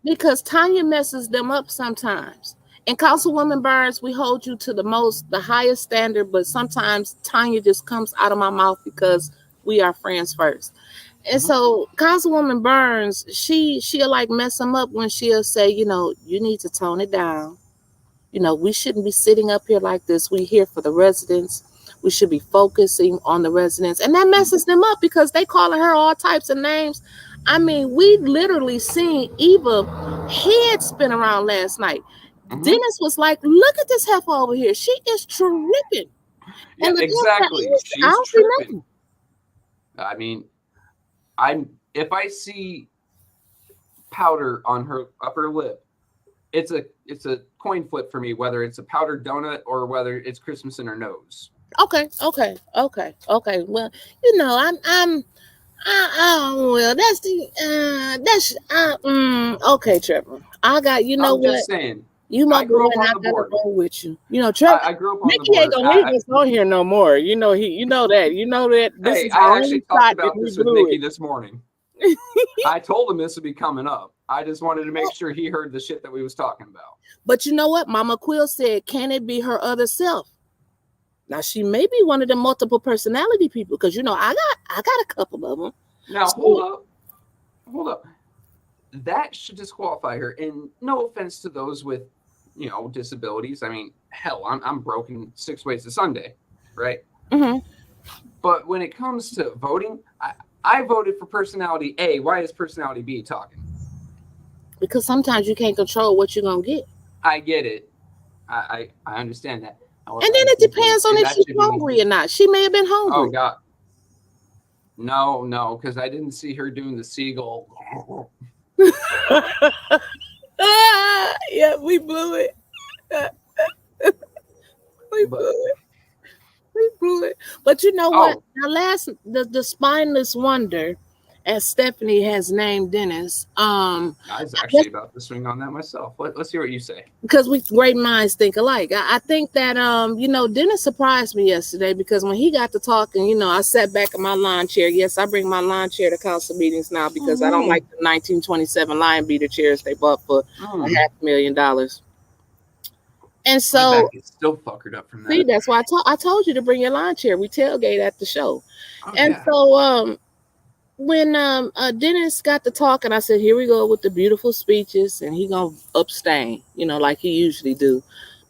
S2: because Tanya messes them up sometimes. And Councilwoman Burns, we hold you to the highest standard, but sometimes Tanya just comes out of my mouth because we are friends first. And so Councilwoman Burns, she'll like mess them up when she'll say, you need to tone it down. We shouldn't be sitting up here like this. We're here for the residents. We should be focusing on the residents. And that messes them up because they calling her all types of names. I mean, we literally seen Eva head spin around last night. Dennis was like, look at this heifer over here. She is tripping.
S3: Yeah, exactly. She's tripping. I mean, if I see powder on her upper lip, it's a coin flip for me whether it's a powdered donut or whether it's Christmas in her nose.
S2: Okay. Well, well, okay, Trevor. I got, you know
S3: I'm
S2: what?
S3: just saying.
S2: You my
S3: I grew
S2: boy,
S3: up
S2: and
S3: on
S2: I
S3: the
S2: gotta
S3: board.
S2: roll with you. Trevor.
S3: I grew up on the
S2: Mickey ain't
S3: board.
S2: gonna leave us on here no more. You know that. You know that this
S3: Hey,
S2: is
S3: I
S2: our
S3: actually
S2: only
S3: talked
S2: shot, and
S3: about
S2: we
S3: this with
S2: blew
S3: Mickey
S2: it.
S3: this morning. I told him this would be coming up. I just wanted to make sure he heard the shit that we was talking about.
S2: But you know what? Mama Quill said, "Can it be her other self?" Now she may be one of the multiple personality people because I got a couple of them.
S3: Now
S2: So,
S3: hold up. That should disqualify her. And no offense to those with, disabilities. I mean, hell, I'm broken 6 ways to Sunday, right?
S2: mhm.
S3: But when it comes to voting, I voted for personality A. Why is personality B talking?
S2: Because sometimes you can't control what you're gonna get,
S3: I get it. I understand that. However,
S2: and then
S3: I'm
S2: it
S3: thinking,
S2: depends on if
S3: that
S2: she's
S3: should be.
S2: hungry or not. She may have been
S3: Oh
S2: hungry.
S3: God, no, because I didn't see her doing the seagull.
S2: Yeah, we blew it. We
S3: But
S2: blew it. We blew it. But you know what?
S3: oh,
S2: Now, the spineless wonder, as Stephanie has named Dennis,
S3: I was actually about to swing on that myself. Let's hear what you say.
S2: because we great minds think alike. I think that Dennis surprised me yesterday because when he got to talking, I sat back in my lawn chair. Yes, I bring my lawn chair to council meetings now because I don't like the 1927 lion beater chairs they bought for $500,000. And
S3: My
S2: so,
S3: back is still fuckered up from
S2: see,
S3: that.
S2: that's why I told you to bring your lawn chair. We tailgate at the show.
S3: Oh
S2: And
S3: yeah.
S2: so when Dennis got to talking, I said, here we go with the beautiful speeches, and he gonna abstain, like he usually do.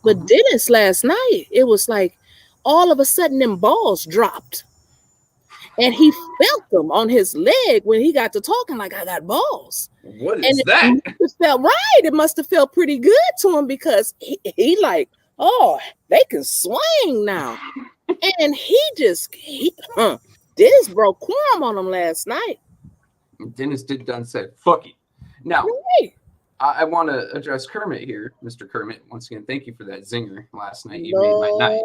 S2: But Dennis last night, it was like all of a sudden them balls dropped. And he felt them on his leg when he got to talking, like, I got balls.
S3: What
S2: And
S3: is that?
S2: it must have felt pretty good to him because he like, oh, they can swing now. And Dennis broke quorum on him last night.
S3: Dennis did done said, fuck it. Now,
S2: Right.
S3: I want to address Kermit here, Mr. Kermit. Once again, thank you for that zinger last night. You made my night.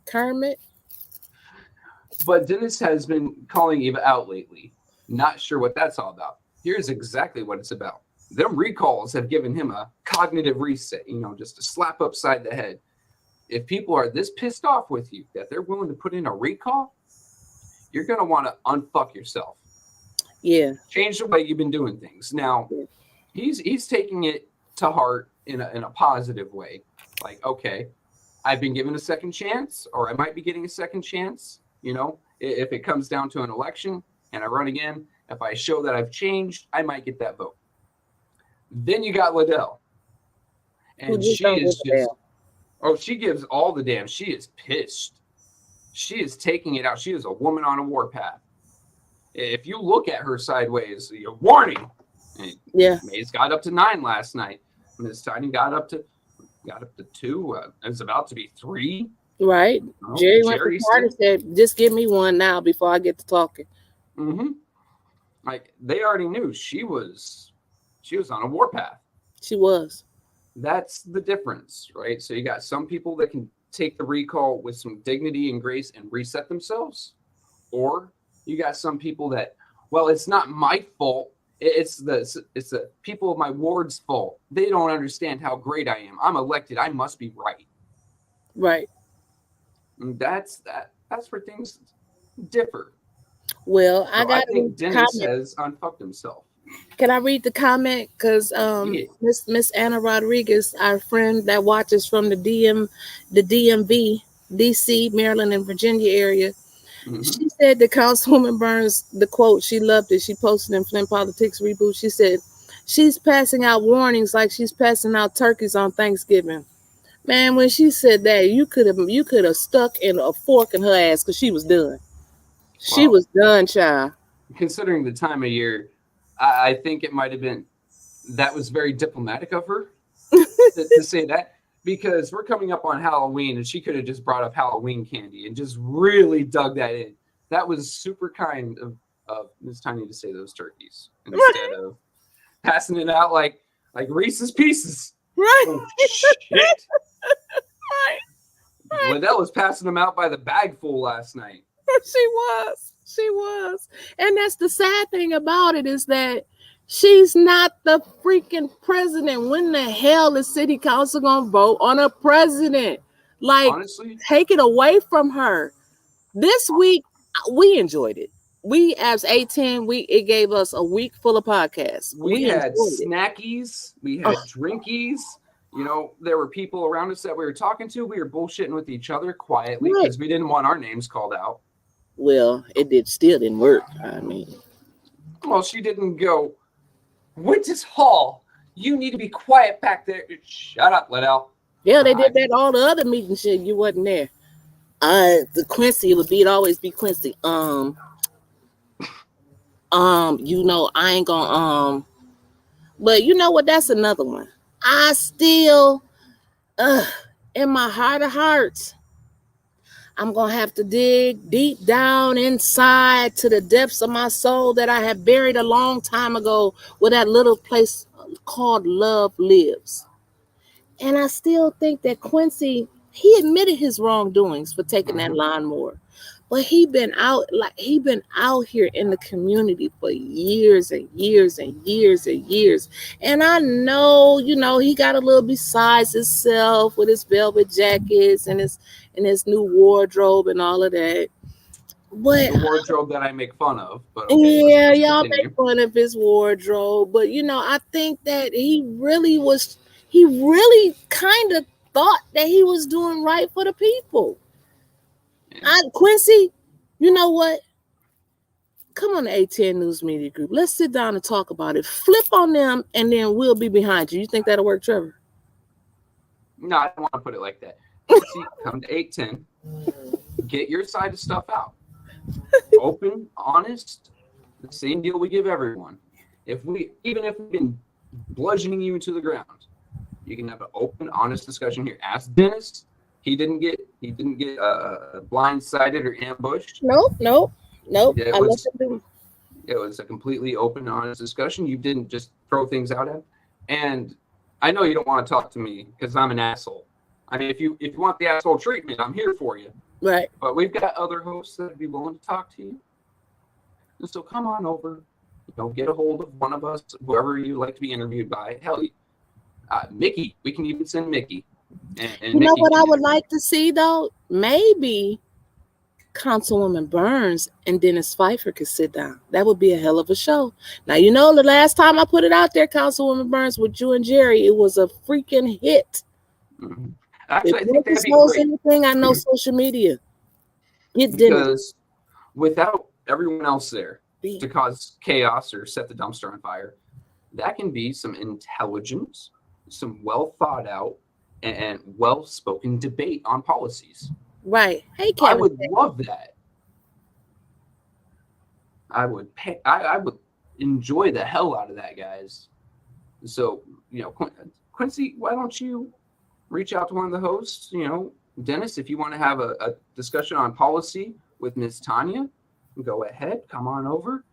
S2: Kermit.
S3: But Dennis has been calling Eva out lately. Not sure what that's all about. Here's exactly what it's about. Them recalls have given him a cognitive reset, just a slap upside the head. If people are this pissed off with you that they're willing to put in a recall, you're going to want to unfuck yourself.
S2: Yeah.
S3: Change the way you've been doing things. Now, he's taking it to heart in a positive way. Like, okay, I've been given a second chance, or I might be getting a second chance. If it comes down to an election and I run again, if I show that I've changed, I might get that vote. Then you got Liddell. And she is just, she gives all the damn. She is pissed. She is taking it out. She is a woman on a warpath. If you look at her sideways, warning.
S2: Yeah.
S3: Mays got up to 9 last night. Miss Tiny got up to 2. It was about to be 3.
S2: Right. Jerry went to party and said, just give me one now before I get to talking.
S3: Mm-hmm. Like, they already knew she was on a warpath.
S2: She was.
S3: That's the difference, right? So you got some people that can take the recall with some dignity and grace and reset themselves. Or you got some people that, well, it's not my fault. It's the people of my ward's fault. They don't understand how great I am. I'm elected. I must be right.
S2: Right.
S3: And that's where things differ.
S2: Well,
S3: so I think Dennis has unfucked himself.
S2: Can I read the comment? Because Miss Anna Rodriguez, our friend that watches from the DMV, DC, Maryland, and Virginia area, she said the Councilwoman Burns, the quote, she loved it. She posted in Flint Politics Reboot. She said, she's passing out warnings like she's passing out turkeys on Thanksgiving. Man, when she said that, you could have stuck in a fork in her ass because she was done. She was done, child.
S3: Considering the time of year, I think it might have been, that was very diplomatic of her to say that, because we're coming up on Halloween and she could have just brought up Halloween candy and just really dug that in. that was super kind of Miss Tiny to say those turkeys instead of passing it out like Reese's Pieces.
S2: Right.
S3: Oh, shit.
S2: Right.
S3: Liddell was passing them out by the bagful last night.
S2: She was. And that's the sad thing about it is that she's not the freaking president. When the hell is city council going to vote on a president? Like,
S3: honestly,
S2: take it away from her. This week, we enjoyed it. We, as A10, it gave us a week full of podcasts.
S3: We had snackies. We had drinkies. You know, there were people around us that we were talking to. We were bullshitting with each other quietly because we didn't want our names called out.
S2: Well, it still didn't work. I mean,
S3: well, she didn't go, Wyntis Hall, you need to be quiet back there. Shut up, Liddell.
S2: Yeah, they did that all the other meeting shit. You wasn't there. The Quincy it'd always be Quincy. You know, I ain't gonna but you know what? That's another one. I still, in my heart of hearts, I'm going to have to dig deep down inside to the depths of my soul that I have buried a long time ago where that little place called Love lives. And I still think that Quincy, he admitted his wrongdoings for taking that lawnmower. But he been out here in the community for years and years and years and years. And I know, you know, he got a little besides himself with his velvet jackets and his new wardrobe and all of that. But
S3: the wardrobe that I make fun of. But
S2: okay, yeah, y'all make fun of his wardrobe. But you know, I think that he really kind of thought that he was doing right for the people. Quincy, you know what? Come on to A10 News Media Group. Let's sit down and talk about it. Flip on them, and then we'll be behind you. You think that'll work, Trevor?
S3: No, I don't want to put it like that. Quincy, come to 810. Get your side of stuff out. Open, honest, the same deal we give everyone. Even if we've been bludgeoning you into the ground, you can have an open, honest discussion here. Ask Dennis. He didn't get blindsided or ambushed.
S2: Nope.
S3: It was a completely open, honest discussion. You didn't just throw things out at him. And I know you don't want to talk to me because I'm an asshole. I mean, if you want the asshole treatment, I'm here for you.
S2: Right.
S3: But we've got other hosts that would be willing to talk to you. And so come on over. You know, get a hold of one of us, whoever you like to be interviewed by. Hell, Mickey. We can even send Mickey. And
S2: you know what I would like to see, though? Maybe Councilwoman Burns and Dennis Pfeiffer could sit down. That would be a hell of a show. Now, you know, the last time I put it out there, Councilwoman Burns, with you and Jerry, it was a freaking hit.
S3: Mm-hmm. Actually,
S2: if
S3: I think that'd be great.
S2: Anything, I know social media. It
S3: because without everyone else there to cause chaos or set the dumpster on fire, that can be some intelligence, some well thought out and well-spoken debate on policies.
S2: Right. Hey, Kevin.
S3: I would love that. I would enjoy the hell out of that, guys. So, you know, Quincy, why don't you reach out to one of the hosts? You know, Dennis, if you want to have a discussion on policy with Ms. Tanya, go ahead, come on over.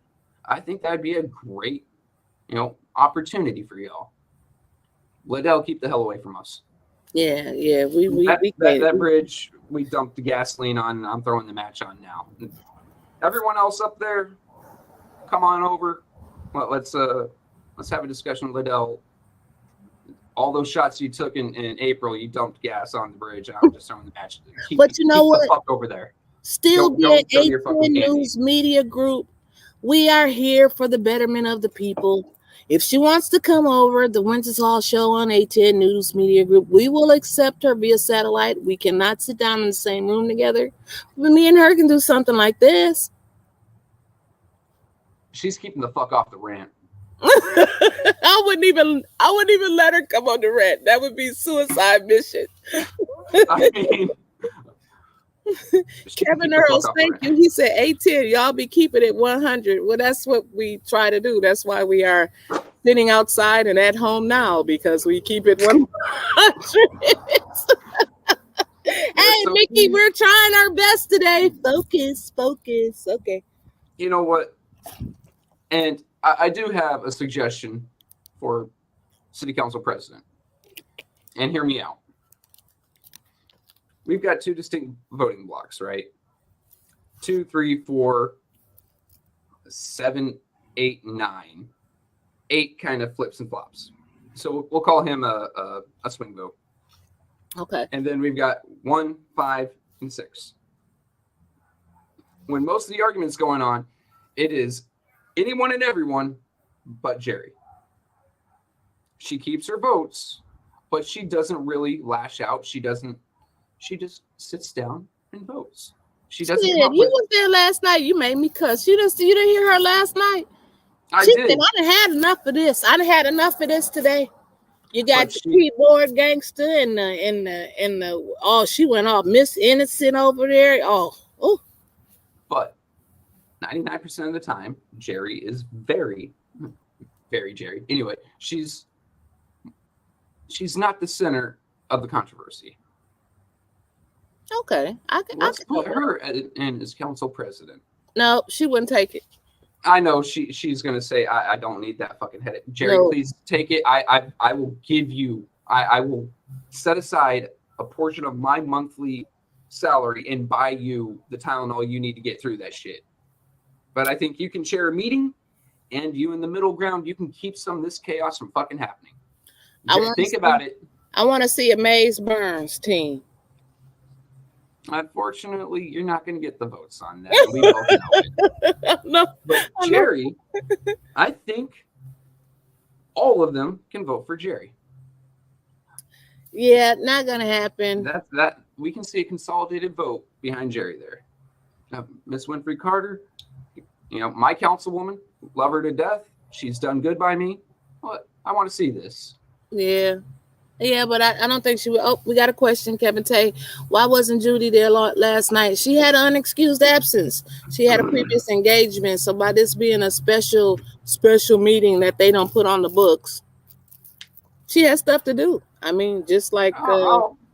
S3: I think that'd be a great, you know, opportunity for y'all. Liddell, keep the hell away from us.
S2: Yeah.
S3: That bridge we dumped the gasoline on. I'm throwing the match on now. Everyone else up there, come on over. Well, let's have a discussion, Liddell. All those shots you took in April, you dumped gas on the bridge. I'm just throwing the match.
S2: But you know what?
S3: The fuck over there.
S2: Still be an A10 News Media Group. We are here for the betterment of the people. If she wants to come over, the Wyntis Hall show on A10 News Media Group, we will accept her via satellite. We cannot sit down in the same room together. But me and her can do something like this.
S3: She's keeping the fuck off the rant.
S2: I wouldn't even let her come on the rant. That would be suicide mission.
S3: I mean,
S2: Kevin Earls, thank you. He said A10, y'all be keeping it 100. Well, that's what we try to do. That's why we are sitting outside and at home now, because we keep it 100. Hey,
S3: so
S2: Mickey, we're trying our best today. Focus. Okay.
S3: you know what? And I do have a suggestion for city council president. And hear me out. We've got two distinct voting blocks, right? 2, 3, 4, 7, 8, 9. 8 kind of flips and flops. So we'll call him a swing vote.
S2: Okay.
S3: And then we've got 1, 5, and 6. When most of the argument's going on, it is anyone and everyone but Jerry. She keeps her votes, but she doesn't really lash out. She just sits down and votes. She doesn't come up
S2: You
S3: with,
S2: was there last night. You made me cuss. You didn't hear her last night?
S3: I
S2: She
S3: did.
S2: said, I done had enough of this. I done had enough of this today. You got
S3: But
S2: the
S3: she-
S2: keyboard gangster and the oh, she went off Miss Innocent over there. Oh.
S3: But 99% of the time, Jerry is very, very Jerry. Anyway, she's not the center of the controversy.
S2: Okay.
S3: Let's put her in as council president.
S2: No, she wouldn't take it.
S3: I know she's gonna say I don't need that fucking headache. Jerry,
S2: No.
S3: please take it. I will give you. I will set aside a portion of my monthly salary and buy you the Tylenol you need to get through that shit. But I think you can share a meeting, and you in the middle ground, you can keep some of this chaos from fucking happening. Think about it.
S2: I want to see a Maze Burns team.
S3: Unfortunately, you're not going to get the votes on that. We both know it.
S2: No.
S3: But Jerry, I think all of them can vote for Jerry.
S2: Yeah, not gonna happen.
S3: That we can see a consolidated vote behind Jerry there. Miss Winfrey Carter, my councilwoman, love her to death. She's done good by me. But I want to see this.
S2: Yeah, but I don't think she would. Oh, we got a question, Kevin Tay. Why wasn't Judy there last night? She had an unexcused absence. She had a previous engagement. So by this being a special meeting that they don't put on the books, she has stuff to do. I mean, just like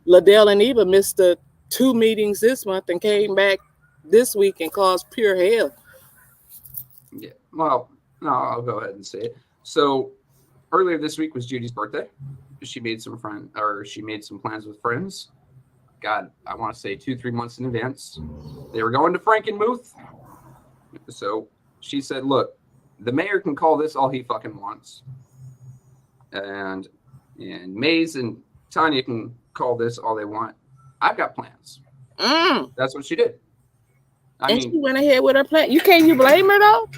S2: Liddell and Eva missed the 2 meetings this month and came back this week and caused pure hell.
S3: Yeah, well, no, I'll go ahead and say it. So earlier this week was Judy's birthday. She made some plans with friends. God, I want to say 2-3 months in advance. They were going to Frankenmuth. So she said, look, the mayor can call this all he fucking wants. And Maze and Tanya can call this all they want. I've got plans. That's what she did.
S2: She went ahead with her plan. You blame her though?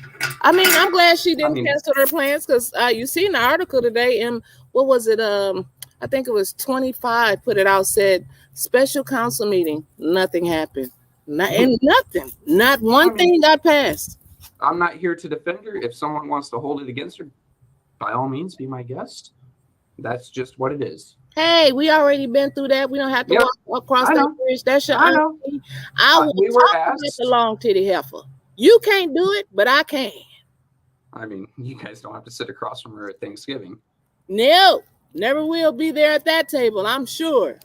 S2: I mean, I'm glad she didn't cancel her plans because you seen the article today and what was it? I think it was 25 put it out, said special council meeting. Nothing happened. Nothing. Not one thing got passed.
S3: I'm not here to defend her. If someone wants to hold it against her, by all means, be my guest. That's just what it is.
S2: Hey, we already been through that. We don't have to walk across that bridge. That's your honesty. I will talk with the long titty heifer. You can't do it, but I can.
S3: I mean, you guys don't have to sit across from her at Thanksgiving.
S2: No, never will be there at that table, I'm sure.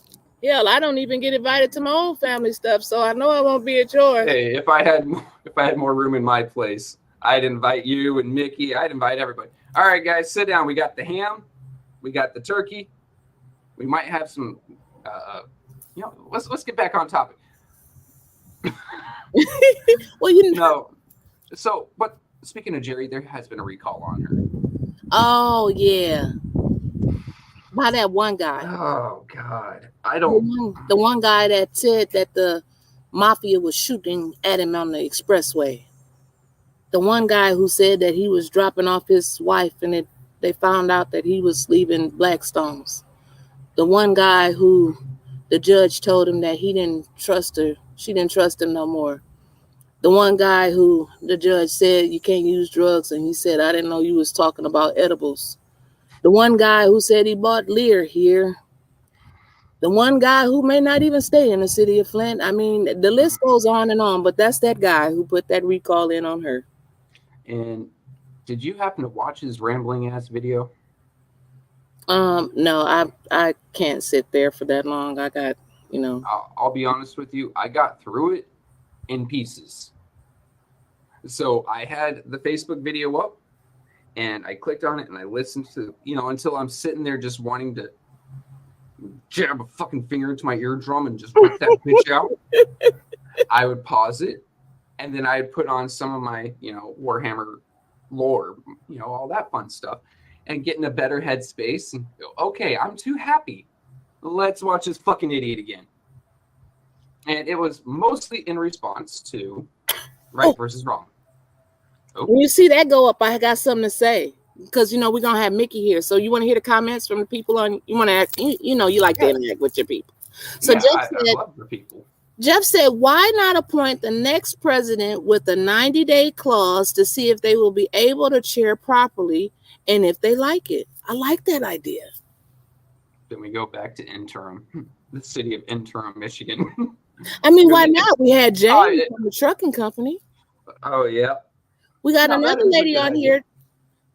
S2: Hell, I don't even get invited to my own family stuff, so I know I won't be at yours.
S3: Hey, if I had more room in my place, I'd invite you and Mickey. I'd invite everybody. All right, guys, sit down. We got the ham. We got the turkey. We might have some. Let's get back on topic.
S2: Well,
S3: So, but speaking of Jerry, there has been a recall on her.
S2: Oh yeah. By that one guy.
S3: Oh God, I don't.
S2: The one guy that said that the mafia was shooting at him on the expressway. The one guy who said that he was dropping off his wife and they found out that he was leaving Blackstones. The one guy who the judge told him that he didn't trust her. She didn't trust him no more. The one guy who the judge said you can't use drugs and he said, I didn't know you was talking about edibles. The one guy who said he bought Lear here. The one guy who may not even stay in the city of Flint. I mean, the list goes on, but that's that guy who put that recall in on her.
S3: And did you happen to watch his rambling ass video?
S2: No, I can't sit there for that long. I got you know.
S3: I'll be honest with you. I got through it in pieces. So I had the Facebook video up, and I clicked on it, and I listened to, until I'm sitting there just wanting to jab a fucking finger into my eardrum and just rip that bitch out. I would pause it, and then I'd put on some of my, Warhammer lore, all that fun stuff, and get in a better headspace and go, okay, I'm too happy. Let's watch this fucking idiot again. And it was mostly in response to right versus wrong. Oh.
S2: When you see that go up, I got something to say. Because, we're going to have Mickey here. So you want to hear the comments from the people on, you want to ask, you like to interact with your people. So
S3: I love the people.
S2: Jeff said, why not appoint the next president with a 90-day clause to see if they will be able to chair properly and if they like it? I like that idea.
S3: Then we go back to interim, the city of Interim, Michigan.
S2: I mean, why not? We had James from the trucking company.
S3: Oh, yeah.
S2: We got another lady on here.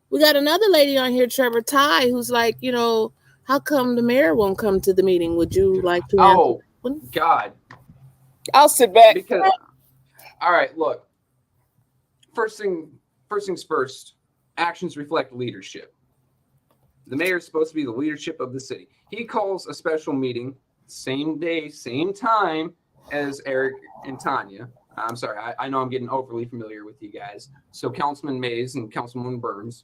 S2: We got another lady on here, Trevor Ty, who's like, how come the mayor won't come to the meeting? Would you like to?
S3: Oh, God.
S2: I'll sit back.
S3: Because, all right, look. First things first. Actions reflect leadership. The mayor is supposed to be the leadership of the city. He calls a special meeting, same day, same time as Eric and Tanya. I'm sorry, I know I'm getting overly familiar with you guys. So Councilman Mays and Councilwoman Burns.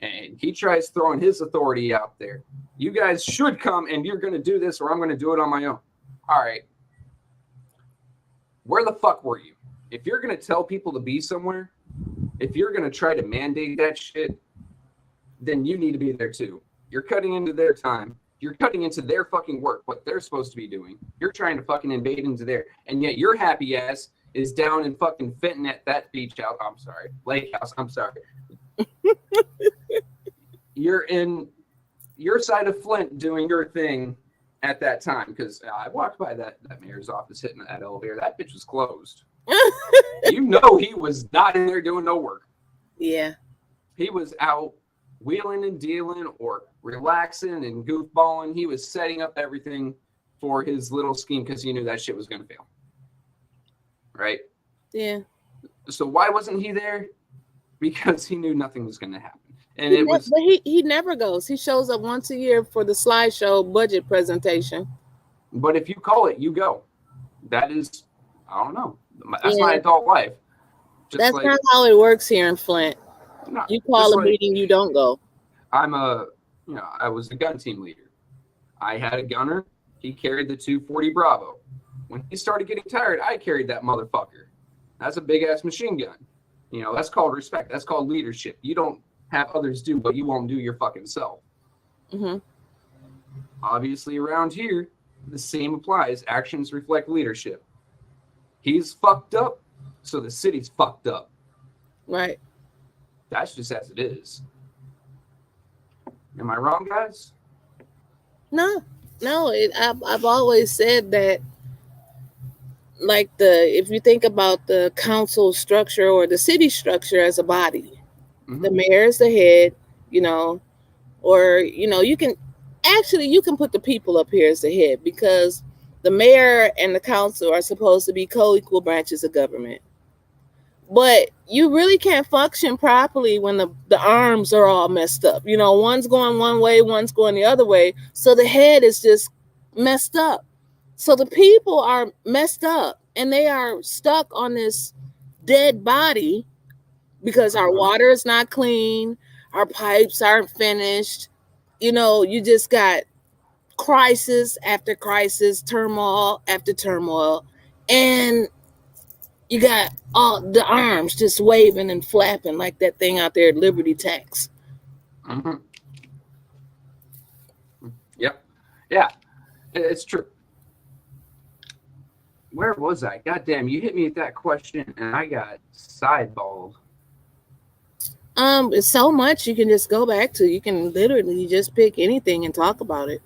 S3: And he tries throwing his authority out there. You guys should come, and you're going to do this, or I'm going to do it on my own. All right. Where the fuck were you? If you're going to tell people to be somewhere, if you're going to try to mandate that shit, then you need to be there too. You're cutting into their time. You're cutting into their fucking work, what they're supposed to be doing. You're trying to fucking invade into there. And yet your happy ass is down in fucking Fenton at that beach house. I'm sorry. Lake house. I'm sorry. You're in your side of Flint doing your thing at that time, because I walked by that mayor's office hitting that elevator. That bitch was closed. He was not in there doing no work.
S2: Yeah.
S3: He was out wheeling and dealing or relaxing and goofballing. He was setting up everything for his little scheme because he knew that shit was going to fail. Right?
S2: Yeah.
S3: So why wasn't he there? Because he knew nothing was going to happen. And
S2: But he never goes. He shows up once a year for the slideshow budget presentation.
S3: But if you call it, you go. That is, I don't know. That's my adult life.
S2: That's not how it works here in Flint. No, you call a meeting, you don't go.
S3: I was a gun team leader. I had a gunner. He carried the 240 Bravo. When he started getting tired, I carried that motherfucker. That's a big ass machine gun. That's called respect. That's called leadership. You don't have others do what you won't do your fucking self. Mm-hmm. Obviously, around here, the same applies. Actions reflect leadership. He's fucked up, so the city's fucked up.
S2: Right.
S3: That's just as it is. Am I wrong, guys?
S2: No. I've always said that, like, if you think about the council structure or the city structure as a body, mm-hmm. The mayor is the head, or you can put the people up here as the head, because the mayor and the council are supposed to be co-equal branches of government. But you really can't function properly when the arms are all messed up. One's going one way, one's going the other way. So the head is just messed up. So the people are messed up, and they are stuck on this dead body because our water is not clean. Our pipes aren't finished. You just got crisis after crisis, turmoil after turmoil. And you got all the arms just waving and flapping like that thing out there at Liberty Tax.
S3: Mm-hmm. Yep. Yeah, it's true. Where was I? God damn, you hit me with that question and I got sideballed.
S2: It's so much you can just go back to. You can literally just pick anything and talk about it.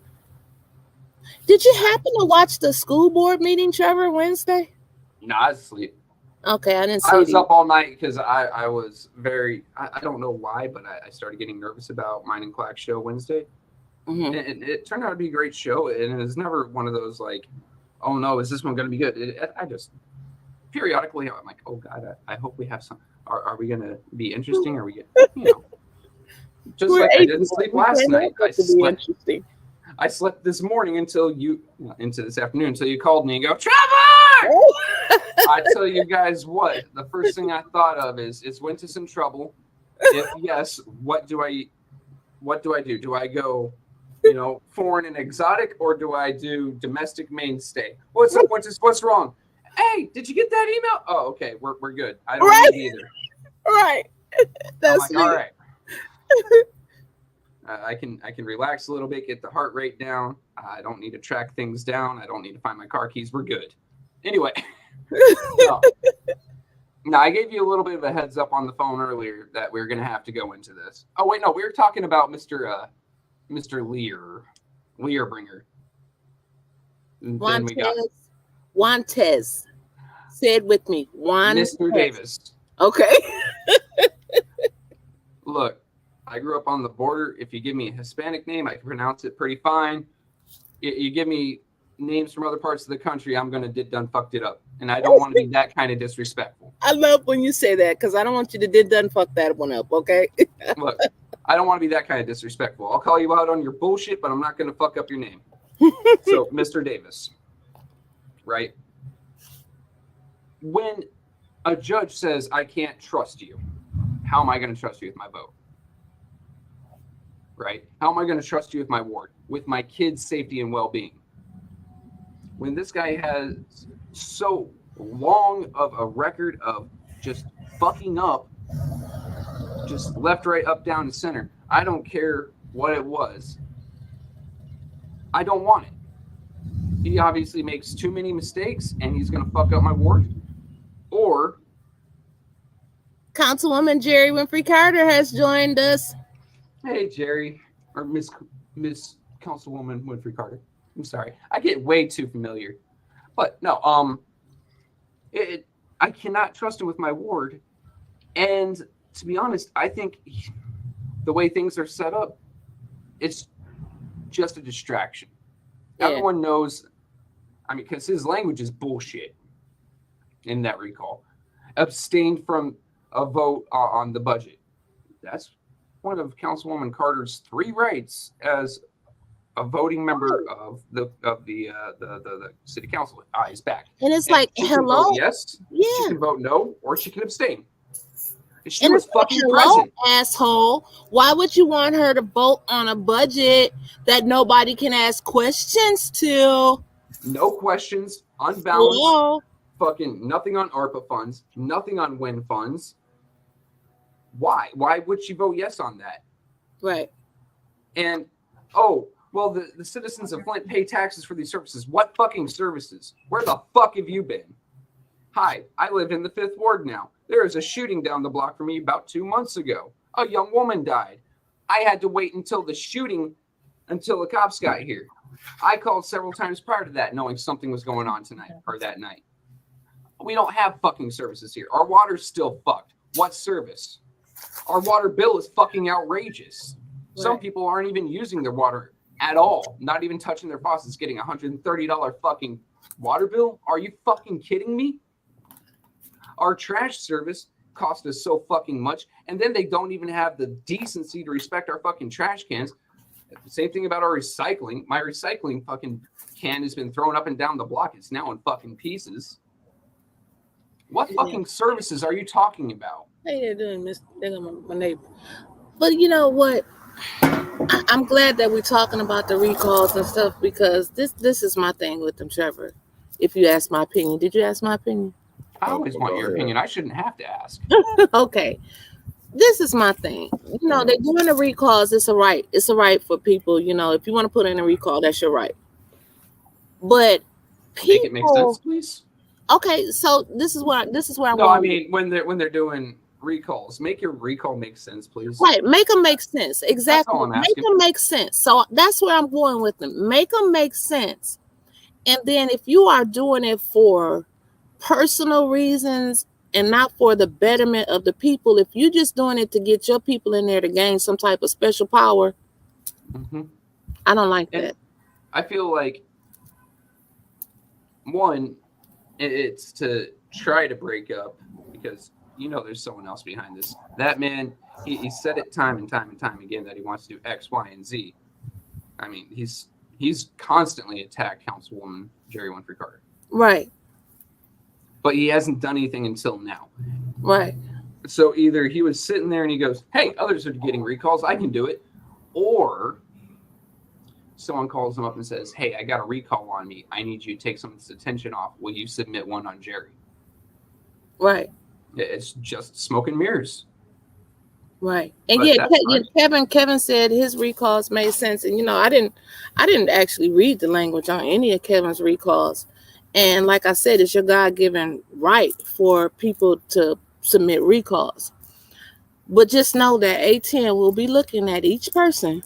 S2: Did you happen to watch the school board meeting, Trevor, Wednesday?
S3: No, I was asleep.
S2: Okay, I didn't see
S3: I was up all night because I was very, I don't know why, but I started getting nervous about Mine and Clack show Wednesday. Mm-hmm. And it turned out to be a great show. And it was never one of those, like, oh no, is this one going to be good? I just periodically, I'm like, oh God, I hope we have some. Are we going to be interesting? Are we get, just
S2: We're
S3: like I
S2: eight
S3: didn't
S2: people.
S3: sleep
S2: We
S3: last
S2: can't
S3: night.
S2: help it to be interesting.
S3: I slept this morning into this afternoon until you called me and go, Trevor! I tell you guys what, the first thing I thought of is Wyntis in trouble? If yes, what do I do? Do I go, foreign and exotic, or do I do domestic mainstay? What's up, Wyntis? What's wrong? Hey, did you get that email? Oh, okay, we're good. I don't need either.
S2: Right. That's
S3: I'm like, all right. I can relax a little bit, get the heart rate down. I don't need to track things down. I don't need to find my car keys. We're good. Anyway, now I gave you a little bit of a heads up on the phone earlier that we were going to have to go into this. Oh wait, no, we were talking about Mr. Learbringer. Then we got
S2: Wyntis. Say it with me.
S3: Mr. Davis.
S2: Okay.
S3: Look, I grew up on the border. If you give me a Hispanic name, I can pronounce it pretty fine. You give me names from other parts of the country, I'm going to done fucked it up. And I don't want to be that kind of disrespectful.
S2: I love when you say that because I don't want you to done fuck that one up, okay?
S3: Look, I don't want to be that kind of disrespectful. I'll call you out on your bullshit, but I'm not going to fuck up your name. So, Mr. Davis, right? When a judge says, I can't trust you, how am I going to trust you with my vote? Right? How am I going to trust you with my ward, with my kids' safety and well-being? When this guy has so long of a record of just fucking up, just left, right, up, down, and center, I don't care what it was. I don't want it. He obviously makes too many mistakes, and he's going to fuck up my ward. Or
S2: Councilwoman Jerry Winfrey Carter has joined us.
S3: Hey, Jerry, or Miss Councilwoman Winfrey Carter. I'm sorry, I get way too familiar. But no, I cannot trust him with my ward. And to be honest, I think the way things are set up, it's just a distraction. Yeah. Everyone knows. I mean, because his language is bullshit. In that recall, abstained from a vote on the budget. That's one of Councilwoman Carter's 3 rights as a voting member of the city council. Eyes back,
S2: and it's like, hello,
S3: yes,
S2: yeah,
S3: she can vote no, or she can abstain. She
S2: and
S3: was fucking
S2: hello,
S3: present.
S2: Asshole. Why would you want her to vote on a budget that nobody can ask questions to?
S3: No questions, unbalanced.
S2: Hello?
S3: Fucking nothing on ARPA funds, nothing on WIN funds. Why? Why would she vote yes on that?
S2: Right.
S3: And, oh, well, the citizens of Flint pay taxes for these services. What fucking services? Where the fuck have you been? Hi, I live in the 5th Ward now. There is a shooting down the block from me about 2 months ago. A young woman died. I had to wait until the cops got here. I called several times prior to that, knowing something was going on tonight or that night. We don't have fucking services here. Our water's still fucked. What service? Our water bill is fucking outrageous. Right. Some people aren't even using their water at all. Not even touching their faucets, getting a $130 fucking water bill. Are you fucking kidding me? Our trash service cost us so fucking much, and then they don't even have the decency to respect our fucking trash cans. The same thing about our recycling. My recycling fucking can has been thrown up and down the block. It's now in fucking pieces. What fucking services are you talking about?
S2: Hey, they're doing Miss my neighbor. But you know what? I'm glad that we're talking about the recalls and stuff because this is my thing with them, Trevor. If you ask my opinion, did you ask my opinion?
S3: I always want your opinion. I shouldn't have to ask.
S2: Okay. This is my thing. You know, they're doing the recalls. It's a right. It's a right for people. You know, if you want to put in a recall, that's your right. But people,
S3: make it make sense, please.
S2: Okay, so this is where I
S3: No, I mean when they're doing recalls, make your recall make sense, please.
S2: Right, make them make sense. Exactly. Make them make sense. So that's where I'm going with them. Make them make sense. And then if you are doing it for personal reasons and not for the betterment of the people, if you're just doing it to get your people in there to gain some type of special power,
S3: mm-hmm.
S2: I don't like that.
S3: I feel like one, it's to try to break up because there's someone else behind this. That man, he said it time and time and time again that he wants to do X, Y, and Z. I mean, he's constantly attacked Councilwoman Jerry Winfrey Carter.
S2: Right.
S3: But he hasn't done anything until now.
S2: Right.
S3: So either he was sitting there and he goes, hey, others are getting recalls, I can do it. Or someone calls him up and says, hey, I got a recall on me. I need you to take some of this attention off. Will you submit one on Jerry?
S2: Right.
S3: It's just smoke and mirrors.
S2: Right. And
S3: But
S2: Kevin said his recalls made sense. And I didn't actually read the language on any of Kevin's recalls. And like I said, it's your God-given right for people to submit recalls. But just know that A10 will be looking at each person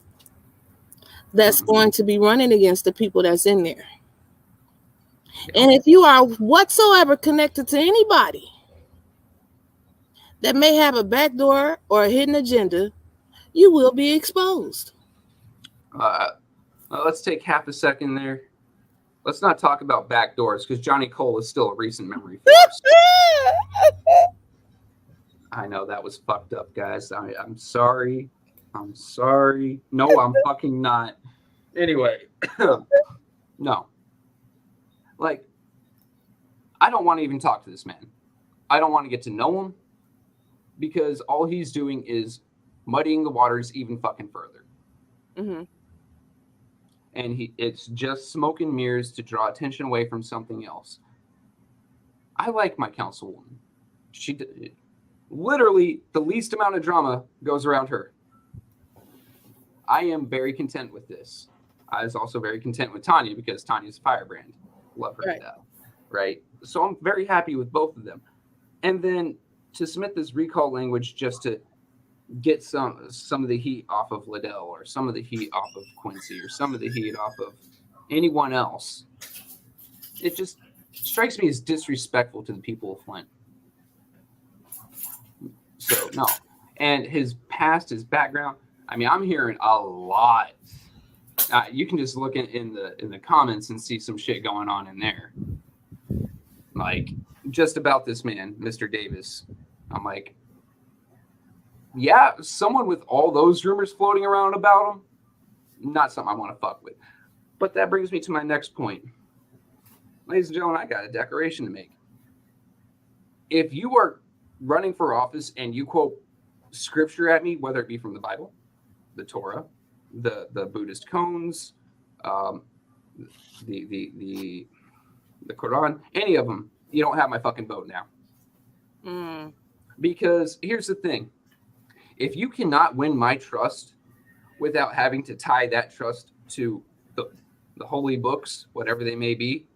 S2: that's going to be running against the people that's in there. Yeah. And if you are whatsoever connected to anybody that may have a backdoor or a hidden agenda, you will be exposed.
S3: Let's take half a second there. Let's not talk about backdoors because Johnny Cole is still a recent memory for us. I know that was fucked up, guys. I'm sorry. I'm sorry. No, I'm fucking not. Anyway, no. Like, I don't want to even talk to this man. I don't want to get to know him because all he's doing is muddying the waters even fucking further.
S2: Mm-hmm.
S3: And it's just smoke and mirrors to draw attention away from something else. I like my councilwoman. She literally the least amount of drama goes around her. I am very content with this. I was also very content with Tanya because Tanya's a firebrand. Love her to death. Right? So I'm very happy with both of them. And then to submit this recall language just to get some of the heat off of Liddell or some of the heat off of Quincy or some of the heat off of anyone else, it just strikes me as disrespectful to the people of Flint. So, no. And his past, his background, I mean, I'm hearing a lot. You can just look in the comments and see some shit going on in there. Like, just about this man, Mr. Davis. I'm like, yeah, someone with all those rumors floating around about him, not something I want to fuck with. But that brings me to my next point. Ladies and gentlemen, I got a declaration to make. If you are running for office and you quote scripture at me, whether it be from the Bible, the Torah, the Buddhist koans, the Quran, any of them, you don't have my fucking vote now. Because here's the thing. If you cannot win my trust without having to tie that trust to the holy books, whatever they may be,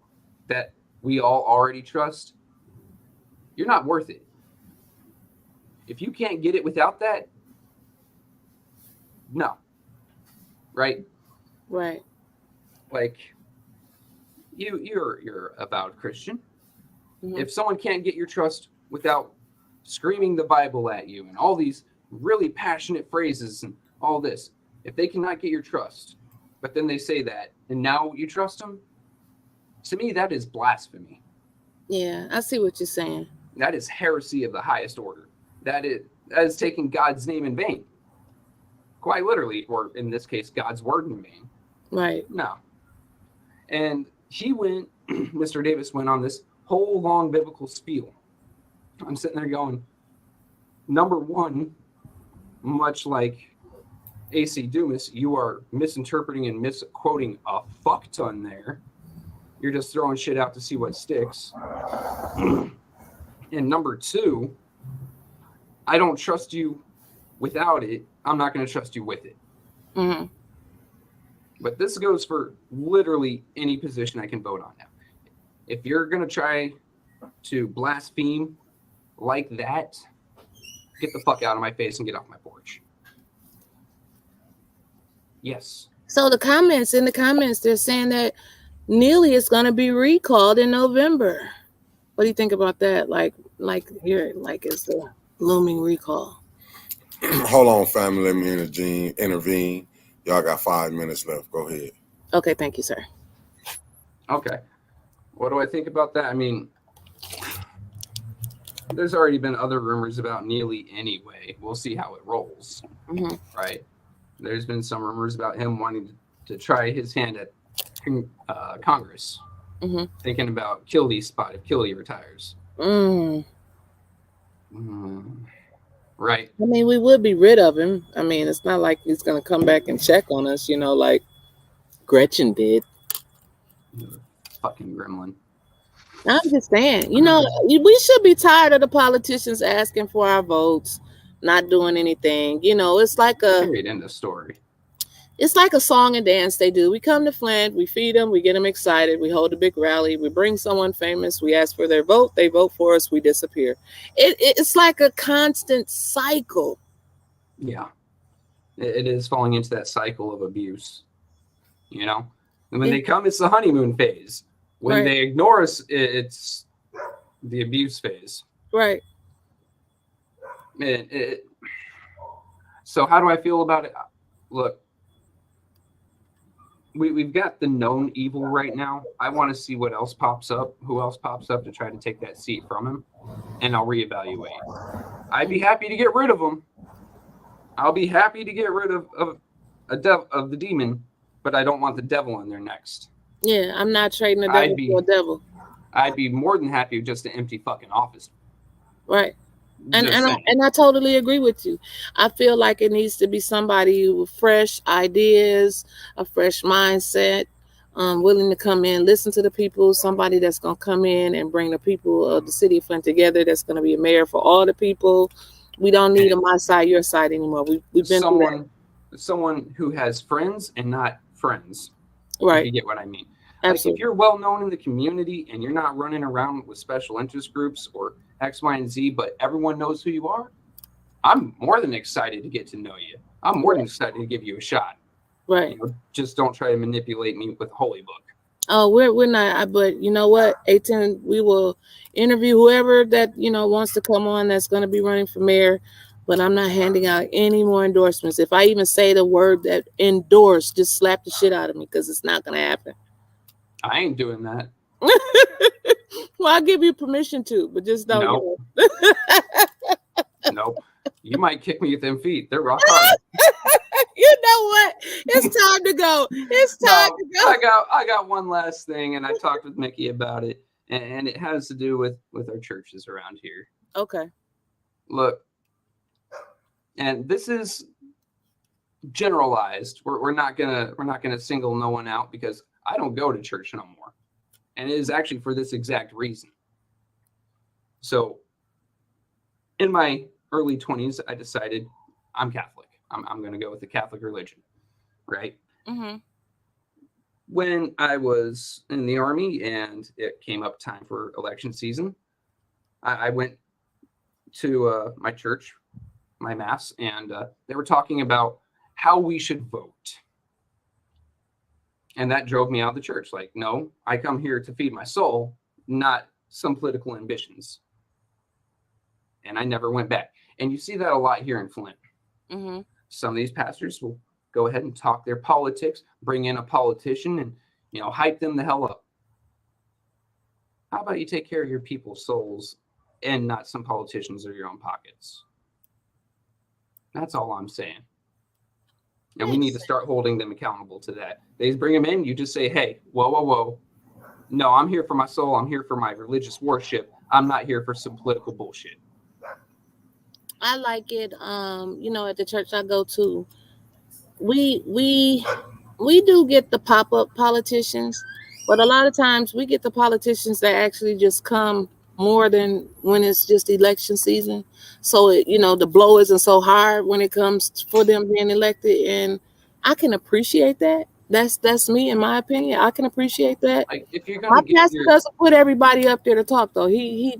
S3: that we all already trust, you're not worth it. If you can't get it without that, no. Right?
S2: Right.
S3: Like, you're a avowed Christian.
S2: Mm-hmm.
S3: If someone can't get your trust without screaming the Bible at you and all these really passionate phrases and all this, if they cannot get your trust, but then they say that, and now you trust them, to me, that is blasphemy.
S2: Yeah, I see what you're saying.
S3: That is heresy of the highest order. That is taking God's name in vain. Quite literally, or in this case, God's word in vain.
S2: Right.
S3: No. And Mr. Davis went on this whole long biblical spiel. I'm sitting there going, number one, much like AC Dumas, you are misinterpreting and misquoting a fuck ton there. You're just throwing shit out to see what sticks. And number two, I don't trust you without it. I'm not going to trust you with it.
S2: Mm-hmm.
S3: But this goes for literally any position I can vote on now. If you're going to try to blaspheme like that, get the fuck out of my face and get off my porch. Yes.
S2: So in the comments, they're saying that Neely is going to be recalled in November. What do you think about that? Like it's the looming recall.
S1: Hold on, family. Let me intervene. Y'all got 5 minutes left. Go ahead.
S2: Okay, thank you, sir.
S3: Okay. What do I think about that? I mean, there's already been other rumors about Neely anyway. We'll see how it rolls, right? There's been some rumors about him wanting to try his hand at Congress, thinking about Killy's spot if Killy retires. Right.
S2: I mean, we would be rid of him. I mean, it's not like he's going to come back and check on us, like Gretchen did.
S3: Fucking gremlin.
S2: I'm just saying, we should be tired of the politicians asking for our votes, not doing anything. It's like
S3: end of story.
S2: It's like a song and dance they do. We come to Flint, we feed them, we get them excited, we hold a big rally, we bring someone famous, we ask for their vote, they vote for us, we disappear. It's like a constant cycle.
S3: Yeah, it is falling into that cycle of abuse. And when they come, it's the honeymoon phase. When they ignore us, it's the abuse phase.
S2: Right.
S3: So how do I feel about it? Look, we've got the known evil right now. I want to see what else pops up, who else pops up to try to take that seat from him, and I'll reevaluate. I'd be happy to get rid of him. I'll be happy to get rid of the demon, but I don't want the devil in there next.
S2: Yeah, I'm not trading the devil for a devil.
S3: I'd be more than happy with just an empty fucking office.
S2: Right. And I totally agree with you. I feel like it needs to be somebody with fresh ideas, a fresh mindset, willing to come in, listen to the people, somebody that's going to come in and bring the people of the city of Flint together, that's going to be a mayor for all the people. We don't need a my side, your side anymore. We've been
S3: someone who has friends and not friends.
S2: Right.
S3: You get what I mean?
S2: Absolutely.
S3: Like if you're well known in the community and you're not running around with special interest groups or X, Y, and Z, but everyone knows who you are, I'm more than excited to get to know you. I'm more than excited to give you a shot.
S2: Right.
S3: Just don't try to manipulate me with Holy Book.
S2: Oh, we're not. But you know what? 18, we will interview whoever that wants to come on that's going to be running for mayor. But I'm not handing out any more endorsements. If I even say the word that endorse, just slap the shit out of me because it's not going to happen.
S3: I ain't doing that.
S2: Well, I'll give you permission to, but just don't.
S3: Nope. Nope. You might kick me with them feet. They're rock hard.
S2: You know what? It's time to go. It's time to go.
S3: I got one last thing, and I talked with Mickey about it, and it has to do with our churches around here.
S2: Okay.
S3: Look, and this is generalized. We're not gonna single no one out because I don't go to church no more. And it is actually for this exact reason. So in my early 20s, I decided I'm Catholic. I'm going to go with the Catholic religion, right?
S2: Mm-hmm.
S3: When I was in the Army and it came up time for election season, I went to my church, my mass, and they were talking about how we should vote. And that drove me out of the church. Like, no, I come here to feed my soul, not some political ambitions. And I never went back. And you see that a lot here in Flint.
S2: Mm-hmm.
S3: Some of these pastors will go ahead and talk their politics, bring in a politician and, hype them the hell up. How about you take care of your people's souls and not some politicians or your own pockets? That's all I'm saying. And we need to start holding them accountable to that. They bring them in, you just say, hey, whoa. No, I'm here for my soul. I'm here for my religious worship. I'm not here for some political bullshit.
S2: I like it. At the church I go to, we do get the pop-up politicians, but a lot of times we get the politicians that actually just come more than when it's just election season. So, the blow isn't so hard when it comes for them being elected. And I can appreciate that. That's me, in my opinion. I can appreciate that.
S3: Like, if you're gonna
S2: my pastor doesn't put everybody up there to talk, though. He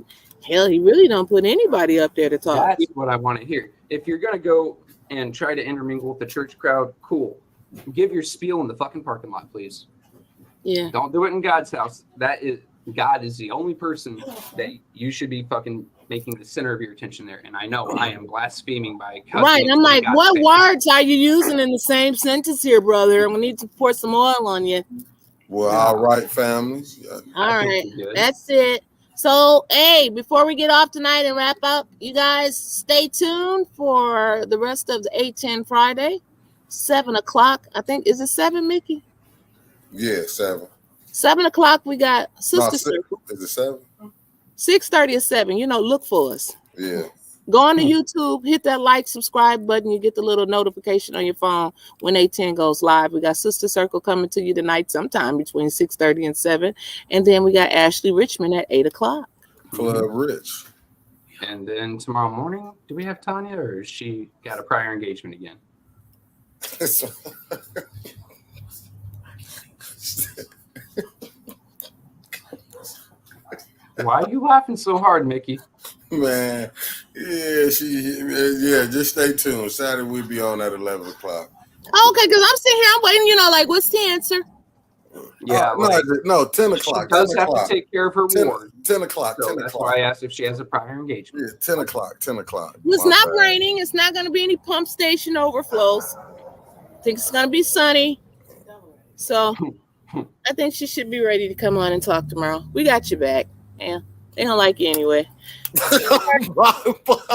S2: really don't put anybody up there to talk.
S3: That's what I want to hear. If you're going to go and try to intermingle with the church crowd, cool. Give your spiel in the fucking parking lot, please.
S2: Yeah.
S3: Don't do it in God's house. God is the only person that you should be fucking making the center of your attention there. And I know I am blaspheming by
S2: right. I'm like, what words are you using in the same sentence here, brother? We need to pour some oil on you.
S1: Well,
S3: Yeah.
S1: all right, family.
S2: All
S3: I think
S2: right,
S3: we're good.
S2: that's it. So, hey, before we get off tonight and wrap up, you guys stay tuned for the rest of the 810 Friday, 7 o'clock. I think, is it 7, Mickey?
S1: Yeah, 7.
S2: 7 o'clock, we got
S1: No,
S2: Sister
S1: 6.
S2: Circle.
S1: Is it 7?
S2: 6:30 or 7. Look for us.
S1: Yeah.
S2: Go on to YouTube, hit that like, subscribe button. You get the little notification on your phone when 810 goes live. We got Sister Circle coming to you tonight sometime between 6:30 and 7. And then we got Ashley Richmond at 8 o'clock.
S1: Club Rich.
S3: And then tomorrow morning, do we have Tanya, or has she got a prior engagement again? Why are you laughing so hard, Mickey?
S1: Man, just stay tuned. Saturday we'll be on at 11 o'clock.
S2: Okay, because I'm sitting here, I'm waiting, like, what's the answer?
S3: Yeah,
S1: no, 10 o'clock.
S3: She does
S1: 10
S3: have
S1: o'clock.
S3: to take care of her
S1: 10,
S3: ward.
S1: 10 o'clock.
S3: So
S1: 10
S3: that's
S1: o'clock.
S3: why I asked if she has a prior engagement.
S1: Yeah, 10 o'clock. 10 o'clock.
S2: It's
S1: My
S2: not
S1: bad.
S2: raining. It's not going to be any pump station overflows. I think it's going to be sunny. So I think she should be ready to come on and talk tomorrow. We got you back. Yeah, they don't like you anyway.